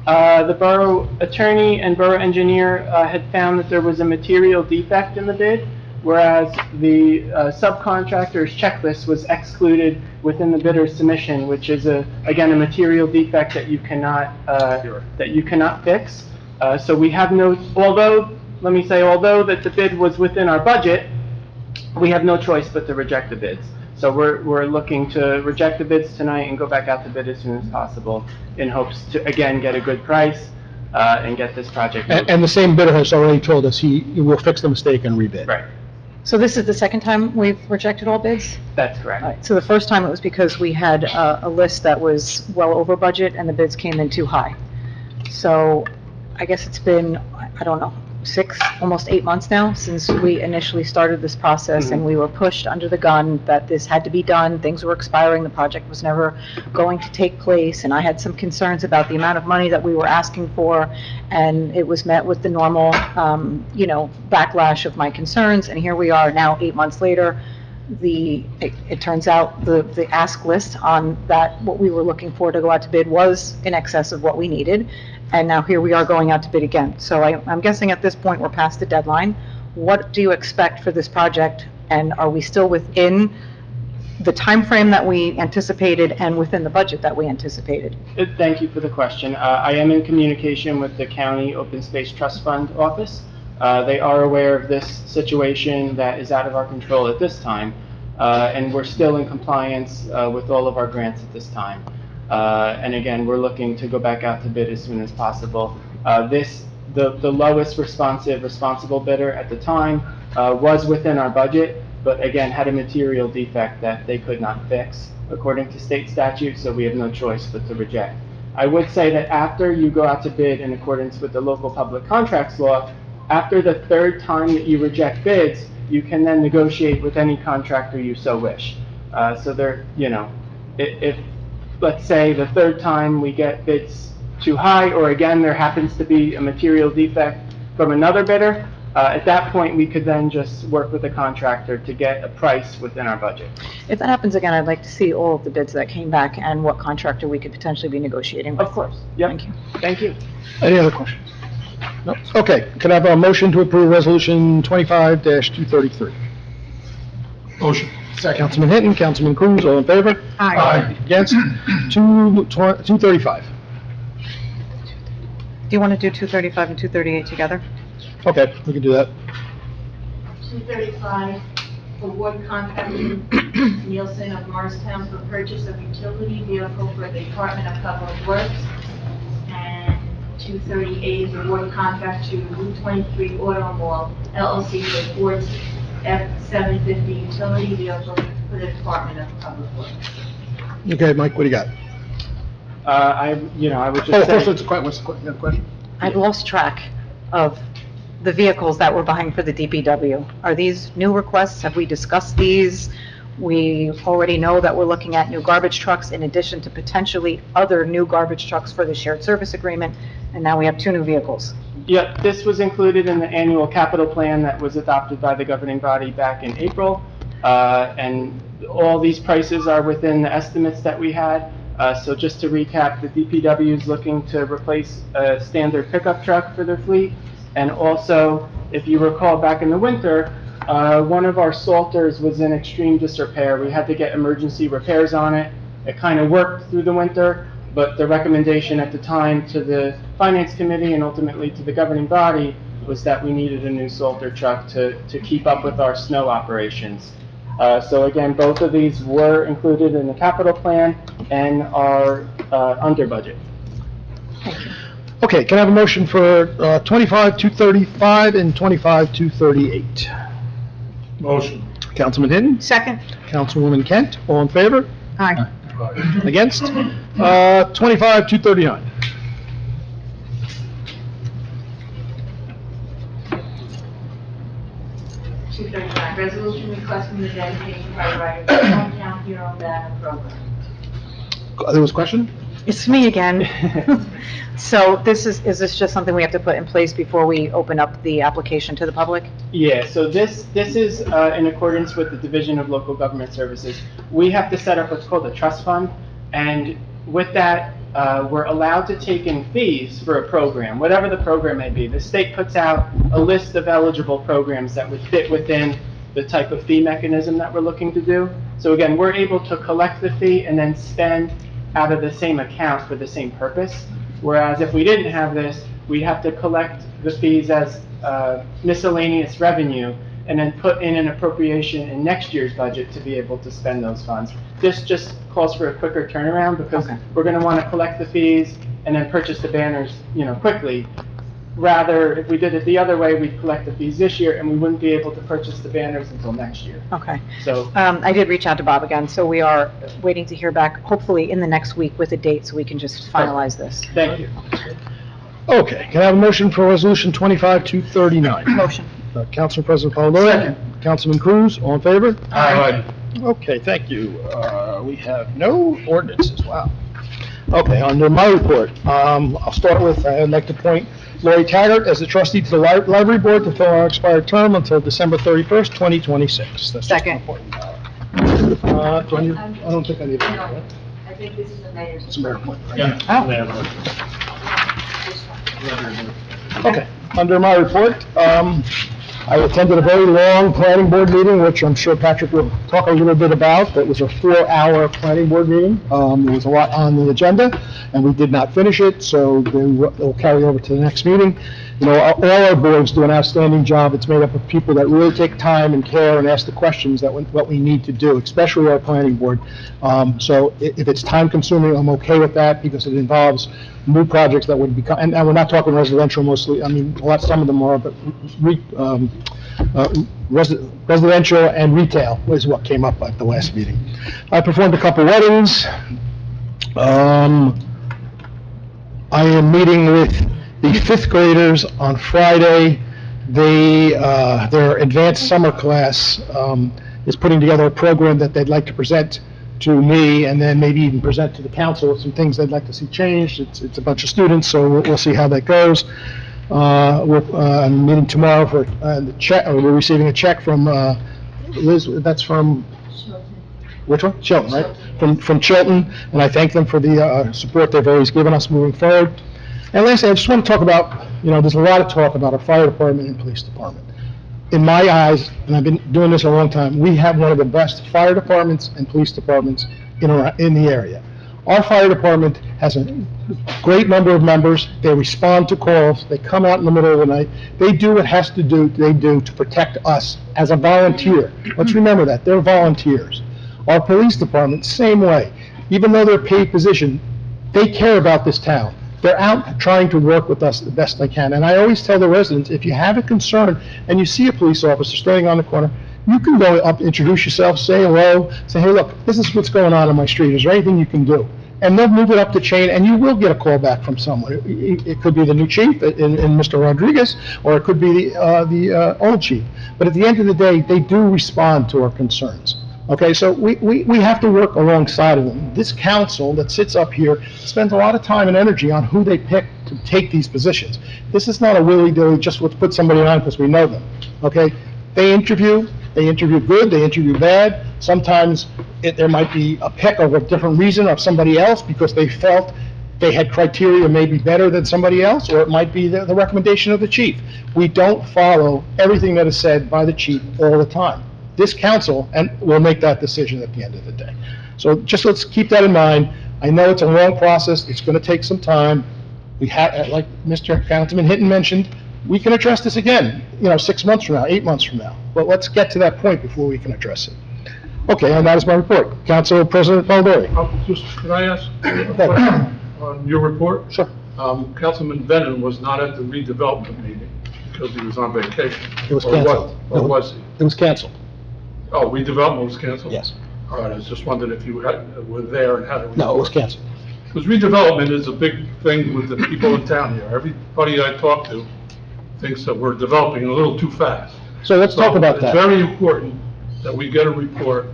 the borough attorney and borough engineer had found that there was a material defect in the bid, whereas the subcontractor's checklist was excluded within the bidder's submission, which is again a material defect that you cannot fix. So we have no, although that the bid was within our budget, we have no choice but to reject the bids. So we're looking to reject the bids tonight and go back out to bid as soon as possible in hopes to again get a good price and get this project moving. And the same bidder has already told us he will fix the mistake and rebid. Right. So this is the second time we've rejected all bids? That's correct. All right, so the first time it was because we had a list that was well over budget and the bids came in too high. So I guess it's been, I don't know, almost 8 months now since we initially started this process, and we were pushed under the gun that this had to be done. Things were expiring, the project was never going to take place, and I had some concerns about the amount of money that we were asking for, and it was met with the normal, you know, backlash of my concerns, and here we are now 8 months later. It turns out the ask list on that, what we were looking for to go out to bid, was in excess of what we needed. And now here we are going out to bid again. So I'm guessing at this point we're past the deadline. What do you expect for this project? And are we still within the time frame that we anticipated and within the budget that we anticipated? Thank you for the question. I am in communication with the County Open Space Trust Fund office. They are aware of this situation that is out of our control at this time. And we're still in compliance with all of our grants at this time. And again, we're looking to go back out to bid as soon as possible. The lowest responsible bidder at the time was within our budget, but again, had a material defect that they could not fix according to state statute, so we have no choice but to reject. I would say that after you go out to bid in accordance with the local public contracts law, after the third time that you reject bids, you can then negotiate with any contractor you so wish. So there, you know, if let's say the third time we get bids too high, or again there happens to be a material defect from another bidder, At that point, we could then just work with the contractor to get a price within our budget. If that happens again, I'd like to see all of the bids that came back and what contractor we could potentially be negotiating with. Of course, yep. Thank you. Thank you. Any other questions? No? Okay, can I have a motion to approve Resolution 25-233? Motion. Second. Councilman Hinton, Councilman Cruz, all in favor? Aye. Against? 235. Do you want to do 235 and 238 together? Okay, we can do that. 235, award contract to Nielsen of Morristown for purchase of utility vehicle for the Department of Public Works. And 238, award contract to Route 23 Auto Mall LLC for Ford's F-750 utility vehicle for the Department of Public Works. Okay, Mike, what do you got? I would just Oh, say. first, you have a question? I've lost track of the vehicles that we're buying for the DPW. Are these new requests? Have we discussed these? We already know that we're looking at new garbage trucks in addition to potentially other new garbage trucks for the shared service agreement, and now we have 2 new vehicles. Yep, this was included in the annual capital plan that was adopted by the governing body back in April. And all these prices are within the estimates that we had. So just to recap, the DPW is looking to replace a standard pickup truck for their fleet. And also, if you recall back in the winter, one of our salters was in extreme disrepair. We had to get emergency repairs on it. It kind of worked through the winter, but the recommendation at the time to the Finance Committee and ultimately to the governing body was that we needed a new salter truck to keep up with our snow operations. So again, both of these were included in the capital plan and are under budget. Okay, can I have a motion for 25-235 and 25-238? Motion. Councilman Hinton? Second. Councilwoman Kent, all in favor? Aye. Against? 25-239. Resolution requesting the dedication by right of the hometown hero banner program. There was a question? It's me again. So is this just something we have to put in place before we open up the application to the public? Yeah, so this is in accordance with the Division of Local Government Services. We have to set up what's called a trust fund, and with that, we're allowed to take in fees for a program, whatever the program may be. The state puts out a list of eligible programs that would fit within the type of fee mechanism that we're looking to do. So again, we're able to collect the fee and then spend out of the same account for the same purpose. Whereas if we didn't have this, we'd have to collect the fees as miscellaneous revenue and then put in an appropriation in next year's budget to be able to spend those funds. This just calls for a quicker turnaround because we're going to want to collect the fees and then purchase the banners, quickly. Rather, if we did it the other way, we'd collect the fees this year and we wouldn't be able to purchase the banners until next year. Okay. So, I did reach out to Bob again, so we are waiting to hear back, hopefully in the next week with a date so we can just finalize this. thank you. Okay, can I have a motion for Resolution 25-239? Motion. Council President Polidori? Second. Councilman Cruz, all in favor? Aye. Okay, thank you. We have no ordinances, wow. Okay, under my report, I'll start with, I'd like to appoint Lori Taggart as the trustee to the library board to fill our expired term until December 31st, 2026. That's just Second. an appointment. I don't think I need that, right? I think this is the mayor's. It's a mayor appointment, right? Yeah. Okay, under my report, I attended a very long planning board meeting, which I'm sure Patrick will talk a little bit about. It was a 4-hour planning board meeting. There was a lot on the agenda, and we did not finish it, so they'll carry over to the next meeting. All our boards do an outstanding job. It's made up of people that really take time and care and ask the questions that what we need to do, especially our planning board. So if it's time consuming, I'm okay with that because it involves new projects that would become, and we're not talking residential mostly, some of them are, but residential and retail was what came up at the last meeting. I performed a couple weddings. I am meeting with the 5th graders on Friday. Their advanced summer class is putting together a program that they'd like to present to me and then maybe even present to the council some things they'd like to see changed. It's a bunch of students, so we'll see how that goes. I'm meeting tomorrow for the check, we're receiving a check from Liz, that's from, which one? Chilton, right? From Chilton, and I thank them for the support they've always given us moving forward. And lastly, I just want to talk about, there's a lot of talk about our fire department and police department. In my eyes, and I've been doing this a long time, we have one of the best fire departments and police departments in the area. Our fire department has a great number of members. They respond to calls. They come out in the middle of the night. They do what they do to protect us as a volunteer. Let's remember that. They're volunteers. Our police department, same way. Even though they're a paid position, they care about this town. They're out trying to work with us the best they can. And I always tell the residents, if you have a concern and you see a police officer standing on the corner, you can go up, introduce yourself, say hello, say, hey, look, this is what's going on my street. Is there anything you can do? And they'll move it up the chain, and you will get a call back from someone. It could be the new chief in Mr. Rodriguez, or it could be the old chief. But at the end of the day, they do respond to our concerns. Okay, so we have to work alongside of them. This council that sits up here spends a lot of time and energy on who they pick to take these positions. This is not a willy-nilly, just let's put somebody on because we know them, okay? They interview good, they interview bad. Sometimes there might be a pick of a different reason of somebody else because they felt they had criteria maybe better than somebody else, or it might be the recommendation of the chief. We don't follow everything that is said by the chief all the time. This council will make that decision at the end of the day. So just let's keep that in mind. I know it's a long process. It's going to take some time. We have, like Mr. Councilman Hinton mentioned, we can address this again, 6 months from now, 8 months from now. But let's get to that point before we can address it. Okay, and that is my report. Council President Baldori. Can I ask a question on your report? Sure. Councilman Bennett was not at the redevelopment meeting because he was on vacation. It was canceled. Or was he? It was canceled. Oh, redevelopment was canceled? Yes. All right, I was just wondering if you were there and had a report. No, it was canceled. Because redevelopment is a big thing with the people in town here. Everybody I talk to thinks that we're developing a little too fast. So let's talk about that. It's very important that we get a report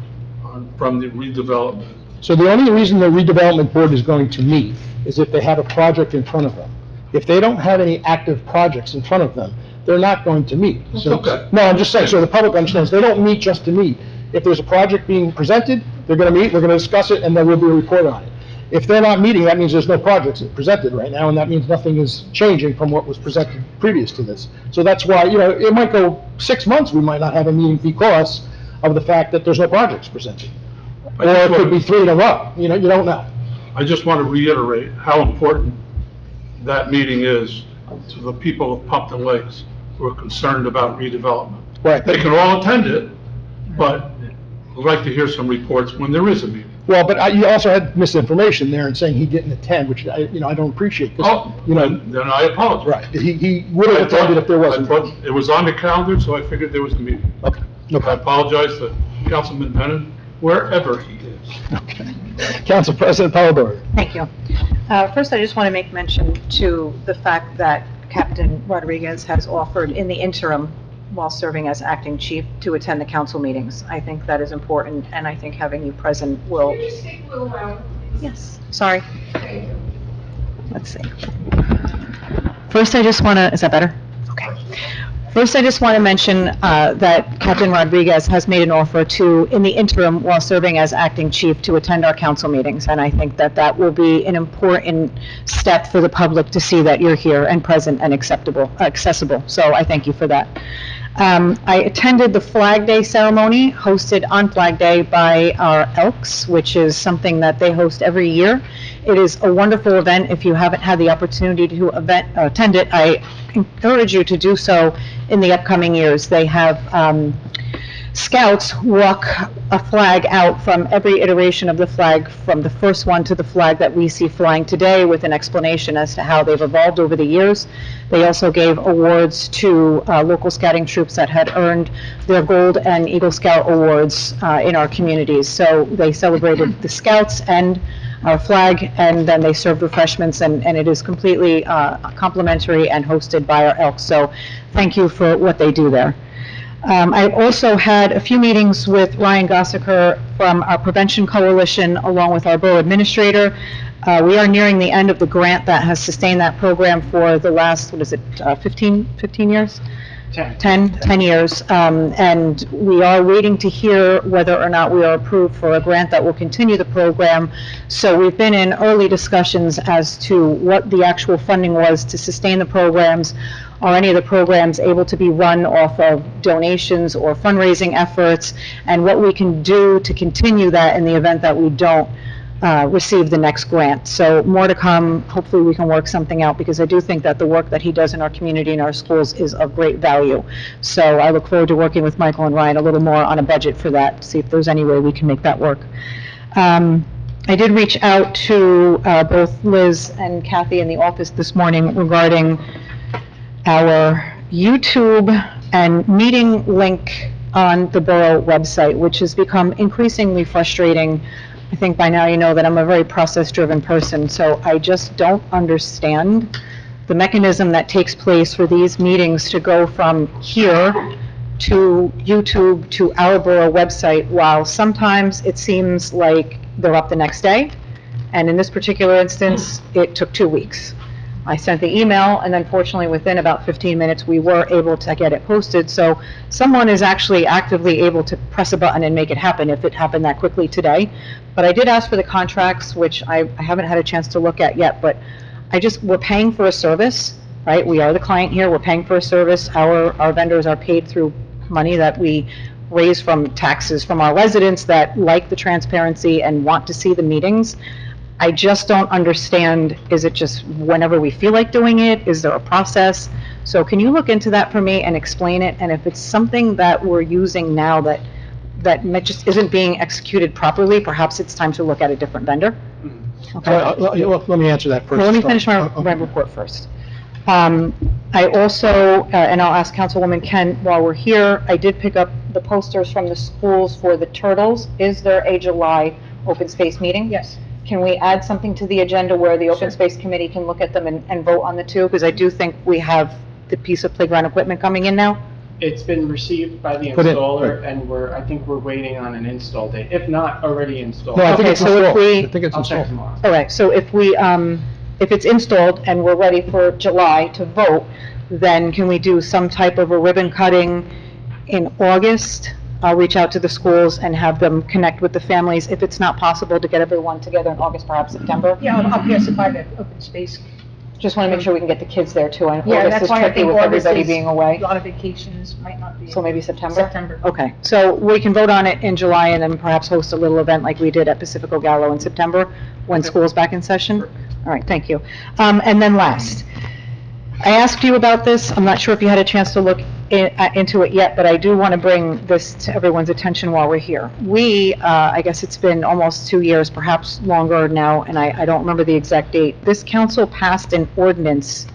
from the redevelopment. So the only reason the redevelopment board is going to meet is if they have a project in front of them. If they don't have any active projects in front of them, they're not going to meet. So, okay. No, I'm just saying, so the public understands, they don't meet just to meet. If there's a project being presented, they're going to meet, we're going to discuss it, and there will be a report on it. If they're not meeting, that means there's no projects presented right now, and that means nothing is changing from what was presented previous to this. So that's why, it might go 6 months, we might not have a meeting because of the fact that there's no projects presented. Or it could be 3 in a row, you don't know. I just want to reiterate how important that meeting is to the people of Pompton Lakes who are concerned about redevelopment. Right. They can all attend it, but I'd like to hear some reports when there is a meeting. Well, but you also had misinformation there and saying he didn't attend, which I don't appreciate. Then I apologize. Right, he would have attended if there wasn't. I thought it was on the calendar, so I figured there was a meeting. Okay. I apologize to Councilman Bennett, wherever he is. Okay. Council President Polidori. Thank you. First, I just want to make mention to the fact that Captain Rodriguez has offered in the interim, while serving as acting chief, to attend the council meetings. I think that is important, and I think having you present will... Can you speak a little louder? Yes, sorry. Let's see. First, I just want to... Is that better? Okay. First, I just want to mention that Captain Rodriguez has made an offer to, in the interim, while serving as acting chief, to attend our council meetings, and I think that that will be an important step for the public to see that you're here and present and accessible. So I thank you for that. I attended the Flag Day ceremony hosted on Flag Day by our Elks, which is something that they host every year. It is a wonderful event. If you haven't had the opportunity to attend it, I encourage you to do so in the upcoming years. They have scouts walk a flag out from every iteration of the flag, from the first one to the flag that we see flying today, with an explanation as to how they've evolved over the years. They also gave awards to local scouting troops that had earned their Gold and Eagle Scout awards in our communities. So they celebrated the scouts and our flag, and then they served refreshments, and it is completely complimentary and hosted by our Elks. So thank you for what they do there. I also had a few meetings with Ryan Gossaker from our Prevention Coalition, along with our borough administrator. We are nearing the end of the grant that has sustained that program for the last, 15 years? 10 years. And we are waiting to hear whether or not we are approved for a grant that will continue the program. So we've been in early discussions as to what the actual funding was to sustain the programs. Are any of the programs able to be run off of donations or fundraising efforts, and what we can do to continue that in the event that we don't receive the next grant. So more to come. Hopefully we can work something out, because I do think that the work that he does in our community and our schools is of great value. So I look forward to working with Michael and Ryan a little more on a budget for that, to see if there's any way we can make that work. I did reach out to both Liz and Kathy in the office this morning regarding our YouTube and meeting link on the borough website, which has become increasingly frustrating. I think by now you know that I'm a very process-driven person, so I just don't understand the mechanism that takes place for these meetings to go from here to YouTube to our borough website, while sometimes it seems like they're up the next day, and in this particular instance, it took 2 weeks. I sent the email, and then fortunately, within about 15 minutes, we were able to get it posted. So someone is actually actively able to press a button and make it happen if it happened that quickly today. But I did ask for the contracts, which I haven't had a chance to look at yet, but we're paying for a service, right? We are the client here, we're paying for a service. Our vendors are paid through money that we raise from taxes from our residents that like the transparency and want to see the meetings. I just don't understand, is it just whenever we feel like doing it? Is there a process? So can you look into that for me and explain it? And if it's something that we're using now that just isn't being executed properly, perhaps it's time to look at a different vendor? Okay. Let me answer that first. Well, let me finish my report first. I also, and I'll ask Councilwoman Ken while we're here, I did pick up the posters from the schools for the Turtles. Is there a July open space meeting? Yes. Can we add something to the agenda where the Open Space Committee can look at them and vote on the two? Because I do think we have the piece of playground equipment coming in now. It's been received by the Put in, installer, right. and I think we're waiting on an install date, if not already installed. No, I think Okay, it's so if installed. we- I think it's I'll check installed. tomorrow. All right, so if it's installed and we're ready for July to vote, then can we do some type of a ribbon cutting in August? I'll reach out to the schools and have them connect with the families. If it's not possible to get everyone together in August, perhaps September? Yeah, I'll pass it by the open space. Just want to make sure we can get the kids there too. Yeah, August that's is why I tricky think with August everybody is, being away. a lot of vacations might not be. So maybe September? September. Okay, so we can vote on it in July and then perhaps host a little event like we did at Pacifico Gallo in September when school's back in session? All right, thank you. And then last, I asked you about this. I'm not sure if you had a chance to look into it yet, but I do want to bring this to everyone's attention while we're here. I guess it's been almost 2 years, perhaps longer now, and I don't remember the exact date. This council passed an ordinance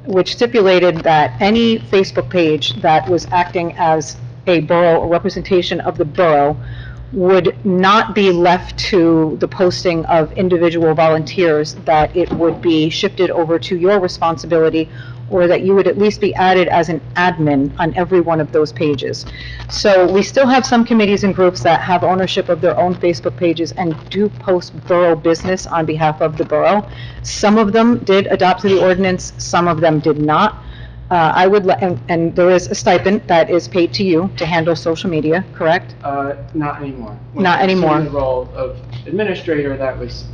which stipulated that any Facebook page that was acting as a borough, a representation of the borough, would not be left to the posting of individual volunteers, that it would be shifted over to your responsibility, or that you would at least be added as an admin on every one of those pages. So we still have some committees and groups that have ownership of their own Facebook pages and do post borough business on behalf of the borough. Some of them did adopt the ordinance, some of them did not. I would, and there is a stipend that is paid to you to handle social media, correct? Not anymore. Not anymore. When I assumed the role of administrator, that was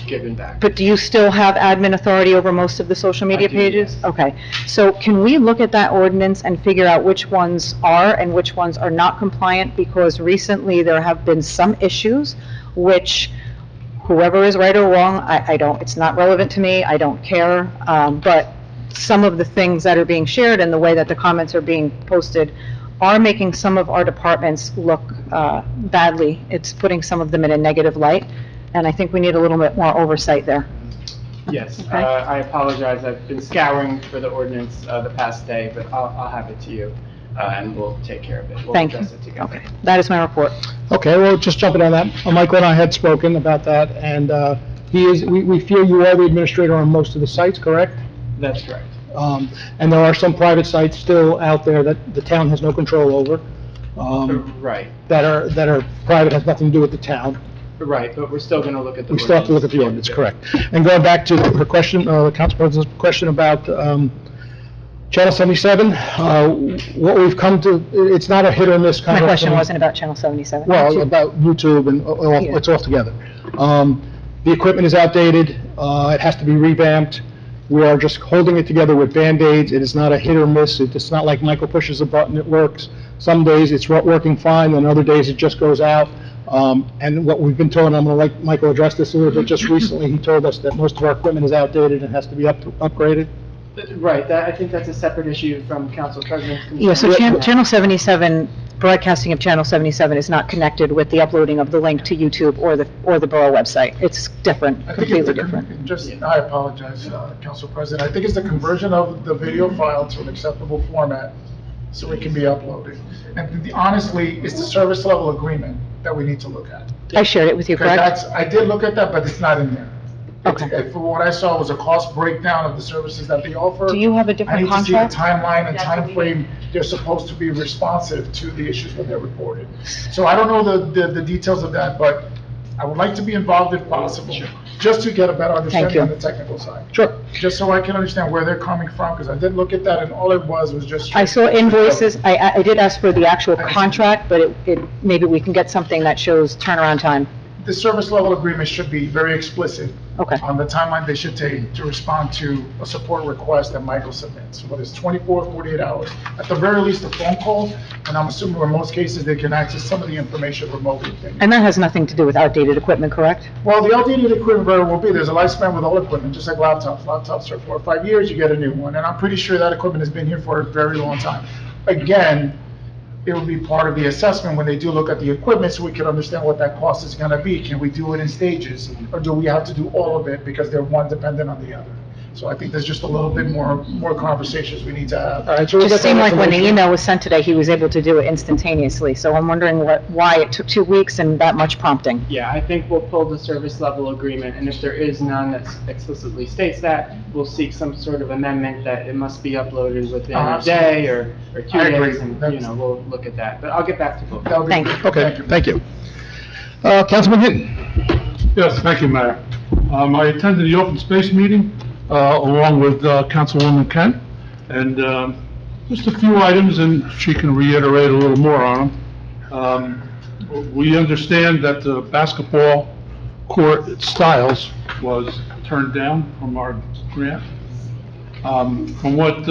given back. But do you still have admin authority over most of the social media I do, pages? yes. Okay, so can we look at that ordinance and figure out which ones are and which ones are not compliant? Because recently there have been some issues which, whoever is right or wrong, I don't, it's not relevant to me, I don't care, but some of the things that are being shared and the way that the comments are being posted are making some of our departments look badly. It's putting some of them in a negative light, and I think we need a little bit more oversight there. Yes, Okay. I apologize. I've been scouring for the ordinance the past day, but I'll have it to you, and we'll take care of it. We'll Thank you. address it together. Okay, that is my report. Okay, well, just jumping on that, Michael and I had spoken about that, and we feel you are the administrator on most of the sites, correct? That's correct. And there are some private sites still out there that the town has no control over, Right, that are private, has nothing to do with the town. right, but we're still gonna look at the We still have to look at the ordinance, correct. And going back to her question, the council president's question about Channel 77, what we've come to, it's not a hit or miss kind My of question thing. wasn't about Channel 77. Well, about YouTube and Yeah. it's all together. The equipment is outdated, it has to be revamped. We are just holding it together with Band-Aids. It is not a hit or miss. It's not like Michael pushes a button, it works. Some days it's working fine, and other days it just goes out. And what we've been told, and I'm going to let Michael address this a little bit, just recently, he told us that most of our equipment is outdated and has to be upgraded. Right, I think that's a separate issue from council president's concern. Yeah, so Channel 77, broadcasting of Channel 77 is not connected with the uploading of the link to YouTube or the borough website. It's different, I think it's completely different. I apologize, Council President. I think it's the conversion of the video file to an acceptable format so it can be uploaded. And honestly, it's the service level agreement that we need to look at. I shared it with you, correct? I did look at that, but it's not in there. Okay. For what I saw was a cost breakdown of the services that they offer. Do you have a different I need contract? to see the timeline and timeframe. They're supposed to be responsive to the issues when they're reported. So I don't know the details of that, but I would like to be involved if possible, just to get a better understanding you. on the technical side. Sure. Just so I can understand where they're coming from, because I did look at that, and all it was just. I saw invoices, I did ask for the actual contract, but maybe we can get something that shows turnaround time. The service level agreement should be very explicit. Okay. On the timeline they should take to respond to a support request that Michael submits, whether it's 24, 48 hours. At the very least, a phone call, and I'm assuming in most cases, they can access some of the information remotely. And that has nothing to do with outdated equipment, correct? Well, the outdated equipment very will be, there's a lifespan with all equipment, just like laptops. Laptops are 4 or 5 years, you get a new one, and I'm pretty sure that equipment has been here for a very long time. Again, it will be part of the assessment when they do look at the equipment, so we can understand what that cost is gonna be. Can we do it in stages, or do we have to do all of it because they're one dependent on the other? So I think there's just a little bit more conversations we need to have. All right, so we It got just that seemed like when the information. email was sent today, he was able to do it instantaneously. So I'm wondering why it took 2 weeks and that much prompting. Yeah, I think we'll pull the service level agreement, and if there is none that explicitly states that, we'll seek some sort of amendment that it must be uploaded within a day or 2 I agree. days, and, we'll look at that. But I'll get back to both. That would be Thank great. you. Okay, thank you. Councilman Hinton? Yes, thank you, Mayor. I attended the open space meeting, along with Councilwoman Kent, and just a few items, and she can reiterate a little more on them. We understand that the basketball court Styles was turned down from our grant. From what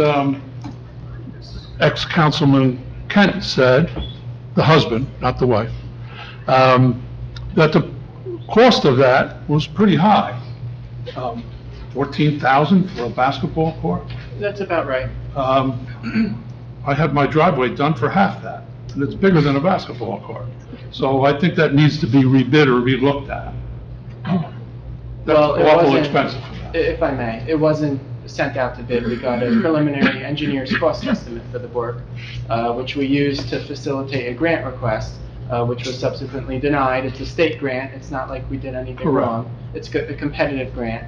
ex-Councilman Kent said, the husband, not the wife, that the cost of that was pretty high. 14,000 for a basketball court. That's about right. I had my driveway done for half that, and it's bigger than a basketball court. So I think that needs to be rebid or relooked at. That's Well, it awful wasn't- expensive for that. If I may, it wasn't sent out to bid. We got a preliminary engineer's cost estimate for the work, which we used to facilitate a grant request, which was subsequently denied. It's a state grant. It's not like we did anything Correct. wrong. It's a competitive grant.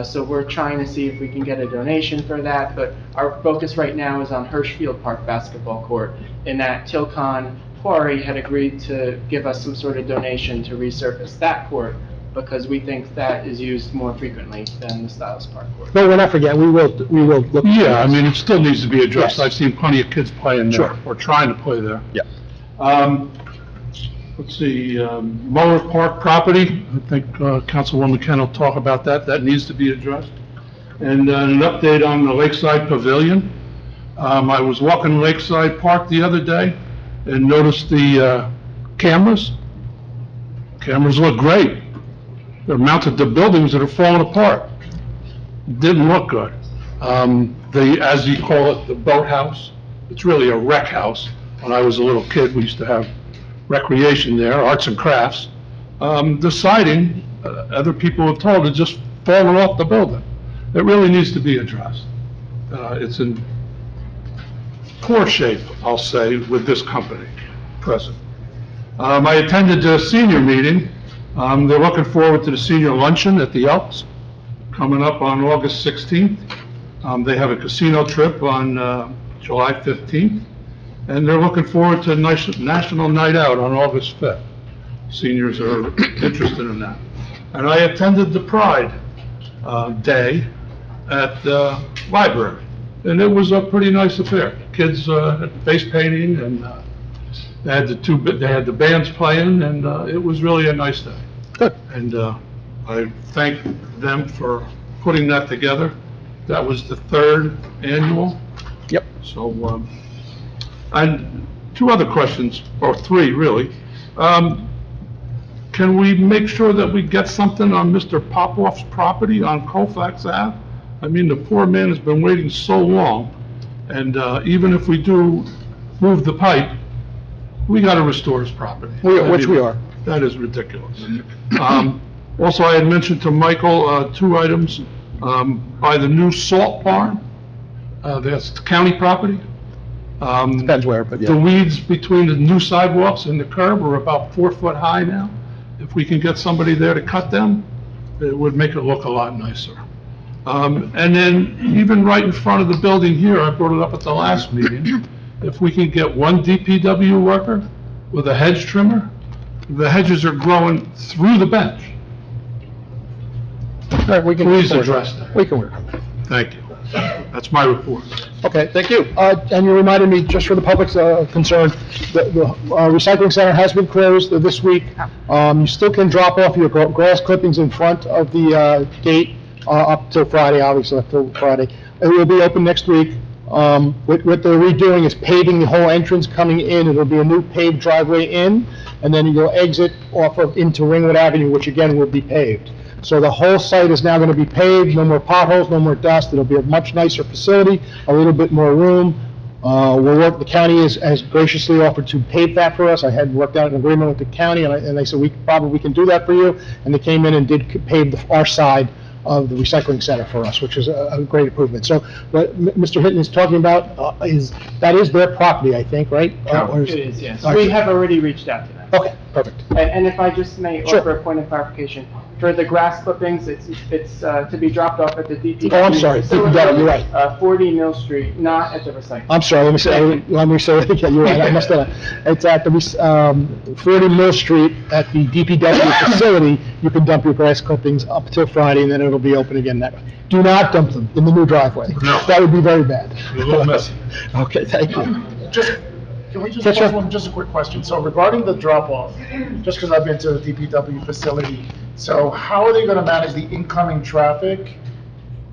So we're trying to see if we can get a donation for that, but our focus right now is on Hirschfield Park Basketball Court, in that Tilcon Quarry had agreed to give us some sort of donation to resurface that court, because we think that is used more frequently than the Styles Park court. No, we're not forgetting, we will look. Yeah, I mean, it still needs to be addressed. Yes. I've seen plenty of kids playing there, Sure. or trying to play there. Yeah. Let's see, Muller Park property, I think Councilwoman Kent will talk about that. That needs to be addressed. And an update on the Lakeside Pavilion. I was walking Lakeside Park the other day and noticed the cameras. Cameras look great. They're mounted to buildings that are falling apart. Didn't look good. As you call it, the boathouse, it's really a rec house. When I was a little kid, we used to have recreation there, arts and crafts. The siding, other people have told, is just falling off the building. It really needs to be addressed. It's in poor shape, I'll say, with this company present. I attended the senior meeting. They're looking forward to the senior luncheon at the Elks, coming up on August 16th. They have a casino trip on July 15th, and they're looking forward to a nice National Night Out on August 5th. Seniors are interested in that. And I attended the Pride Day at the library, and it was a pretty nice affair. Kids had face painting, and they had the bands playing, and it was really a nice day. Good. And I thank them for putting that together. That was the third annual. Yep. So, and two other questions, or three really. Can we make sure that we get something on Mr. Popoff's property on Colfax Ave? I mean, the poor man has been waiting so long, and even if we do move the pipe, we gotta restore his property. Which we are. That is ridiculous. Also, I had mentioned to Michael, two items, by the new salt barn, that's county property. Depends where, but yeah. The weeds between the new sidewalks and the curb are about 4 foot high now. If we can get somebody there to cut them, it would make it look a lot nicer. And then even right in front of the building here, I brought it up at the last meeting, if we can get one DPW worker with a hedge trimmer, the hedges are growing through the bench. All right, we can. Please address that. We can work on that. Thank you. That's my report. Okay, thank you. And you reminded me, just for the public's concern, the recycling center has been closed this week. You still can drop off your grass clippings in front of the gate up till Friday, obviously, up till Friday. It will be open next week. What they're redoing is paving the whole entrance coming in. It'll be a new paved driveway in, and then you'll exit off of into Ringwood Avenue, which again will be paved. So the whole site is now going to be paved, no more potholes, no more dust. It'll be a much nicer facility, a little bit more room. The county has graciously offered to pave that for us. I had worked out an agreement with the county, and they said, we can do that for you. And they came in and did pave our side of the recycling center for us, which is a great improvement. So what Mr. Hinton is talking about is their property, I think, right? It is, yes. We have already reached out to them. Okay, perfect. And if I just may Sure. offer a point of clarification, for the grass clippings, it's to be dropped off at the DPW. Oh, I'm sorry, DPW, you're right. 40 Mill Street, not at the recycling. I'm sorry, let me say it again, you're right, I messed that up. It's at the 40 Mill Street at the DPW facility. You can dump your grass clippings up till Friday, and then it'll be open again that way. Do not dump them in the new driveway. No. That would be very bad. A little messy. Okay, thank you. Can we just Yes, pose sir. just a quick question? So regarding the drop-off, just because I've been to the DPW facility, so how are they going to manage the incoming traffic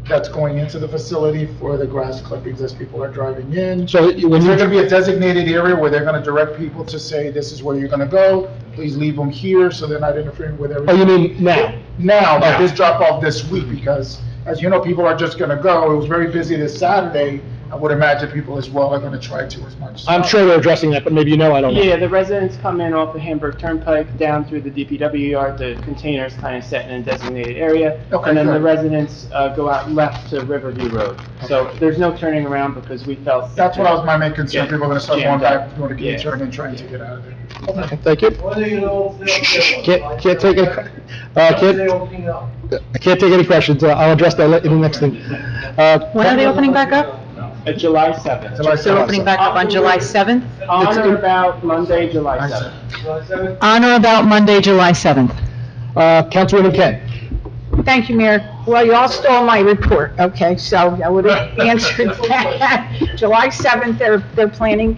that's going into the facility for the grass clippings as people are driving in? So Is there going to be a designated area where they're going to direct people to say, this is where you're going to go, please leave them here, so they're not interfering with everything? Oh, you mean now? Now, but this drop-off this week, because as you know, people are just going to go. It was very busy this Saturday. I would imagine people as well are going to try to as much. I'm sure they're addressing that, but maybe you know, I don't know. Yeah, the residents come in off the Hamburg Turnpike down through the DPW yard. The containers kind of set in a designated area. Okay, and then the good. residents go out left to Riverview Road. So there's no turning around because we felt. That's what was my main concern. Yeah, People are going to start going jammed back, up. doing a Yeah. U-turn and trying to get out of there. Okay, thank you. Can't take any questions. I'll address that in the next thing. When are they opening back up? July 7th. They're opening back up on July 7th? On or about Monday, July 7th. On or about Monday, July 7th. Councilwoman Ken. Thank you, Mayor. Well, you all stole my report, okay, so I would have answered that. July 7th, they're planning,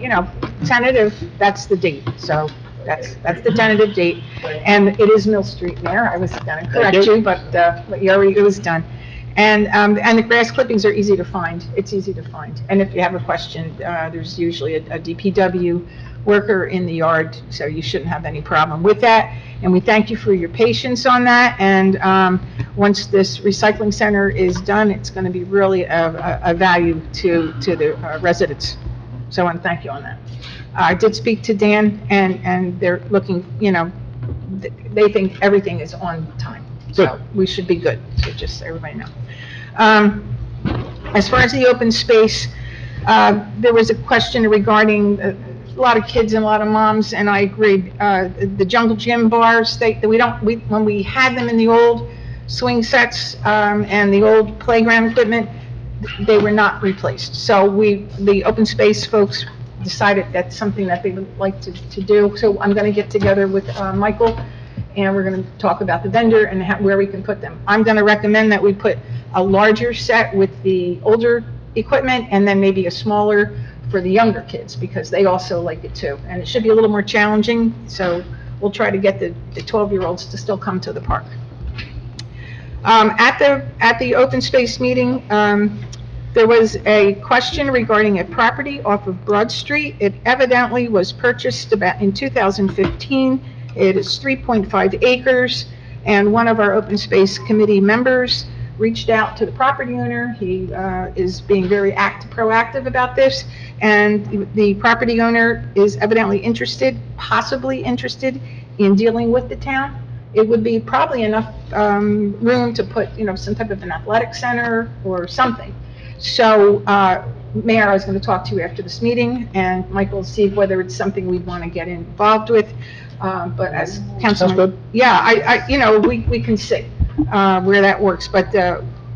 tentative, that's the date, so that's the tentative date. And it is Mill Street, Mayor, I was gonna correct you, but it was done. And the grass clippings are easy to find, it's easy to find. And if you have a question, there's usually a DPW worker in the yard, so you shouldn't have any problem with that. And we thank you for your patience on that, and once this recycling center is done, it's going to be really a value to the residents. So I want to thank you on that. I did speak to Dan, and they're looking, they think everything is on time. So we should be good, so just so everybody know. As far as the open space, there was a question regarding a lot of kids and a lot of moms, and I agreed. The jungle gym bars, when we had them in the old swing sets and the old playground equipment, they were not replaced. So the open space folks decided that's something that they would like to do. So I'm going to get together with Michael, and we're going to talk about the vendor and where we can put them. I'm going to recommend that we put a larger set with the older equipment and then maybe a smaller for the younger kids, because they also like it too. And it should be a little more challenging, so we'll try to get the 12-year-olds to still come to the park. At the open space meeting, there was a question regarding a property off of Broad Street. It evidently was purchased about in 2015. It is 3.5 acres, and one of our open space committee members reached out to the property owner. He is being very proactive about this, and the property owner is evidently possibly interested in dealing with the town. It would be probably enough room to put, some type of an athletic center or something. So, Mayor, I was going to talk to you after this meeting, and Michael will see whether it's something we'd want to get involved with. But as Councilman, Sounds good. Yeah, we can see where that works. But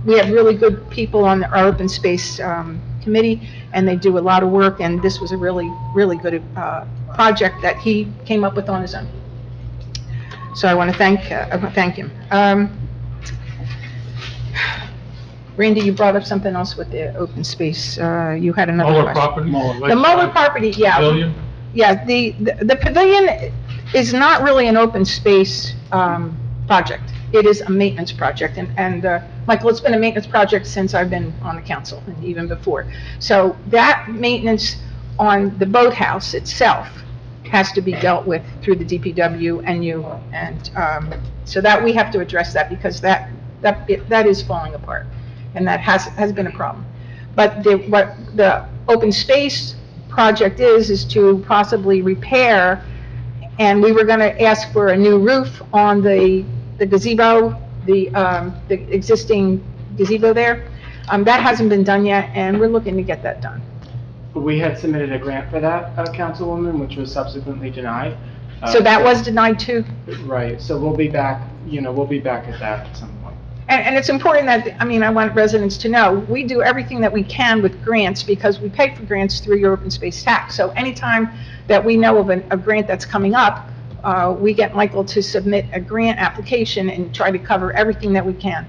we have really good people on our open space committee, and they do a lot of work. And this was a really, really good project that he came up with on his own. So I want to thank him. Randy, you brought up something else with the open space. You had another Muller question. property? The Muller property, yeah. Pavilion? Yeah, the pavilion is not really an open space project. It is a maintenance project. And Michael, it's been a maintenance project since I've been on the council and even before. So that maintenance on the boathouse itself has to be dealt with through the DPW and you, and so that we have to address that, because that is falling apart, and that has been a problem. But what the open space project is to possibly repair, and we were going to ask for a new roof on the gazebo, the existing gazebo there. That hasn't been done yet, and we're looking to get that done. We had submitted a grant for that, Councilwoman, which was subsequently denied. So that was denied too? Right, so we'll be back, we'll be back at that at some point. And it's important that, I want residents to know, we do everything that we can with grants because we pay for grants through your open space tax. So anytime that we know of a grant that's coming up, we get Michael to submit a grant application and try to cover everything that we can.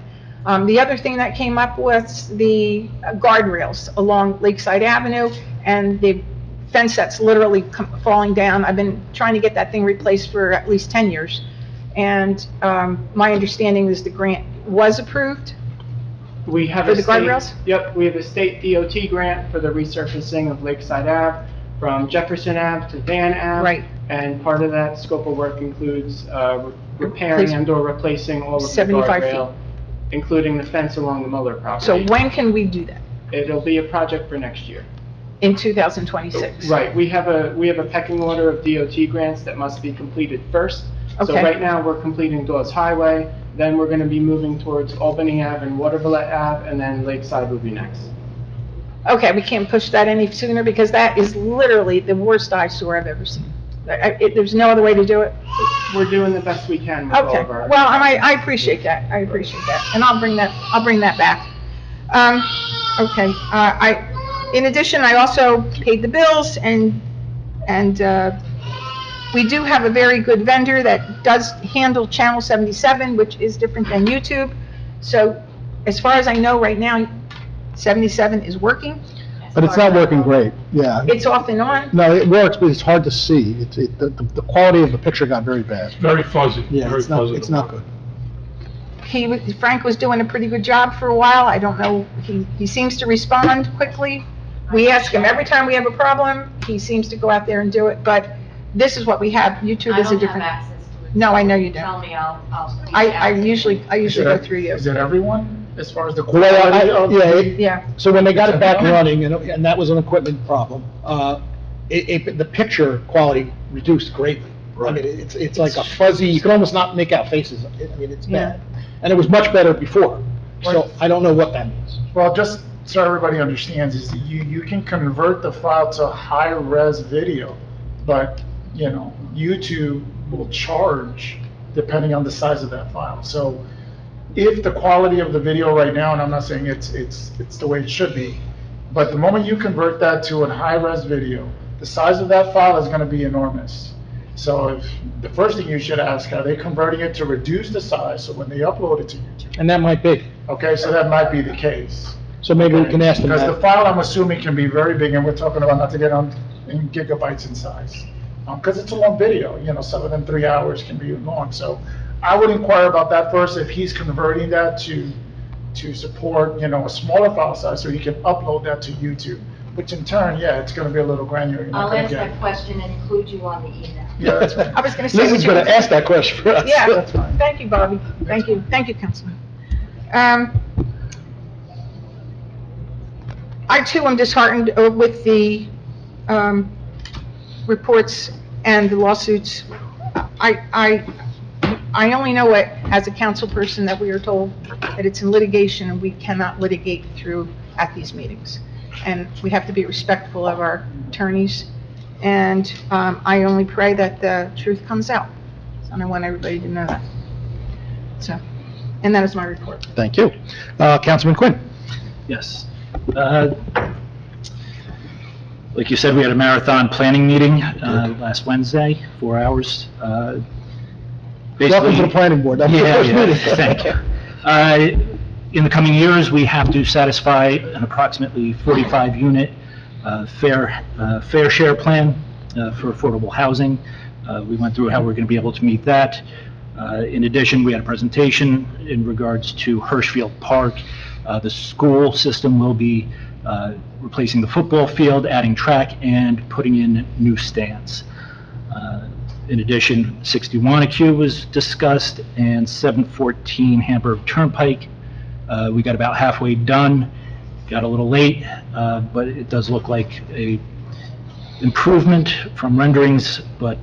The other thing that came up was the guardrails along Lakeside Avenue and the fence that's literally falling down. I've been trying to get that thing replaced for at least 10 years. And my understanding is the grant was approved We have for a the state- guardrails? Yep, we have a state DOT grant for the resurfacing of Lakeside Ave from Jefferson Ave to Van Ave. Right. And part of that scope of work includes repairing Replace- and/or replacing all of the 75 feet. guardrail, including the fence along the Muller property. So when can we do that? It'll be a project for next year. In 2026? Right, we have a pecking order of DOT grants that must be completed first. So Okay. right now, we're completing Dawes Highway, then we're gonna be moving towards Albany Ave and Waterville Ave, and then Lakeside will be next. Okay, we can't push that any sooner because that is literally the worst eyesore I've ever seen. There's no other way to do it? We're doing the best we can with all Okay, of our. well, I appreciate that, and I'll bring that back. Okay, in addition, I also paid the bills, and we do have a very good vendor that does handle Channel 77, which is different than YouTube. So, as far as I know right now, 77 is working. But it's not working great, yeah. It's off and on. No, it works, but it's hard to see. The quality of the picture got very bad. Very fuzzy. Yeah, very fuzzy. it's not good. Frank was doing a pretty good job for a while. I don't know, he seems to respond quickly. We ask him every time we have a problem, he seems to go out there and do it, but this is what we have. YouTube is a different. I don't have access to it. No, I know you Tell don't. me, I'll. I usually go through you. Is it everyone, as far as the Well, quality of the? Yeah. So when they got it back running, and that was an equipment problem, the picture quality reduced greatly. I mean, it's like a fuzzy, you can almost not make out faces. I mean, it's bad. And it was much better before, so I don't know what that means. Well, just so everybody understands, is that you can convert the file to high-res video, but, YouTube will charge depending on the size of that file. So if the quality of the video right now, and I'm not saying it's the way it should be, but the moment you convert that to a high-res video, the size of that file is gonna be enormous. So if, the first thing you should ask, are they converting it to reduce the size so when they upload it to YouTube? And that might be. Okay, so that might be the case. So maybe we can ask them Because the that. file, I'm assuming, can be very big, and we're talking about not to get on in gigabytes in size. Because it's a long video, you know, some of them 3 hours can be long. So I would inquire about that first, if he's converting that to support, you know, a smaller file size, so he can upload that to YouTube. Which in turn, yeah, it's gonna be a little granular. You're not I'll gonna ask get- that question and include you on the email. Yeah, that's fine. I was gonna say. Liz is gonna ask that question for us. Yeah, That's fine. thank you, Bobby. Thank you, Councilman. I too am disheartened with the reports and the lawsuits. I only know it as a council person that we are told that it's in litigation and we cannot litigate through at these meetings. And we have to be respectful of our attorneys. And I only pray that the truth comes out. And I want everybody to know that. So, and that is my report. Thank you. Councilman Quinn? Yes. Like you said, we had a marathon planning meeting last Wednesday, 4 hours. Welcome to the planning board. That was the Yeah, first yeah, meeting. thank you. In the coming years, we have to satisfy an approximately 45-unit fair share plan for affordable housing. We went through how we're going to be able to meet that. In addition, we had a presentation in regards to Hirschfield Park. The school system will be replacing the football field, adding track, and putting in new stands. In addition, 60 Wanacue was discussed, and 714 Hamburg Turnpike. We got about halfway done, got a little late, but it does look like a improvement from renderings, but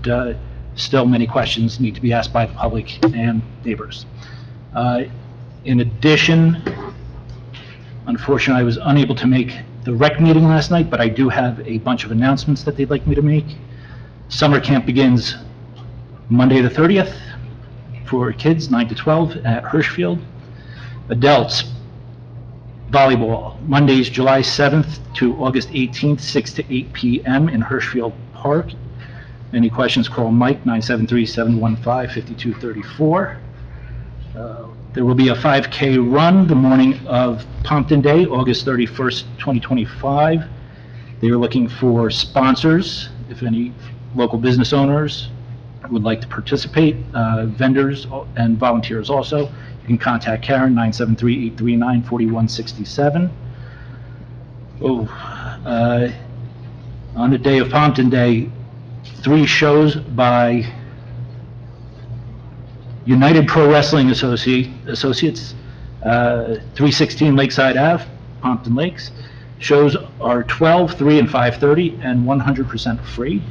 still many questions need to be asked by the public and neighbors. In addition, unfortunately, I was unable to make the rec meeting last night, but I do have a bunch of announcements that they'd like me to make. Summer camp begins Monday the 30th for kids 9 to 12 at Hirschfield. Adults, volleyball, Mondays, July 7th to August 18th, 6 to 8 p.m. in Hirschfield Park. Any questions, call Mike, 973-715-5234. There will be a 5K run the morning of Pompton Day, August 31st, 2025. They are looking for sponsors, if any local business owners would like to participate, vendors and volunteers also. You can contact Karen, 973-839-4167. On the day of Pompton Day, 3 shows by United Pro Wrestling Associates, 316 Lakeside Ave, Pompton Lakes. Shows are 12, 3, and 5:30, and 100% free.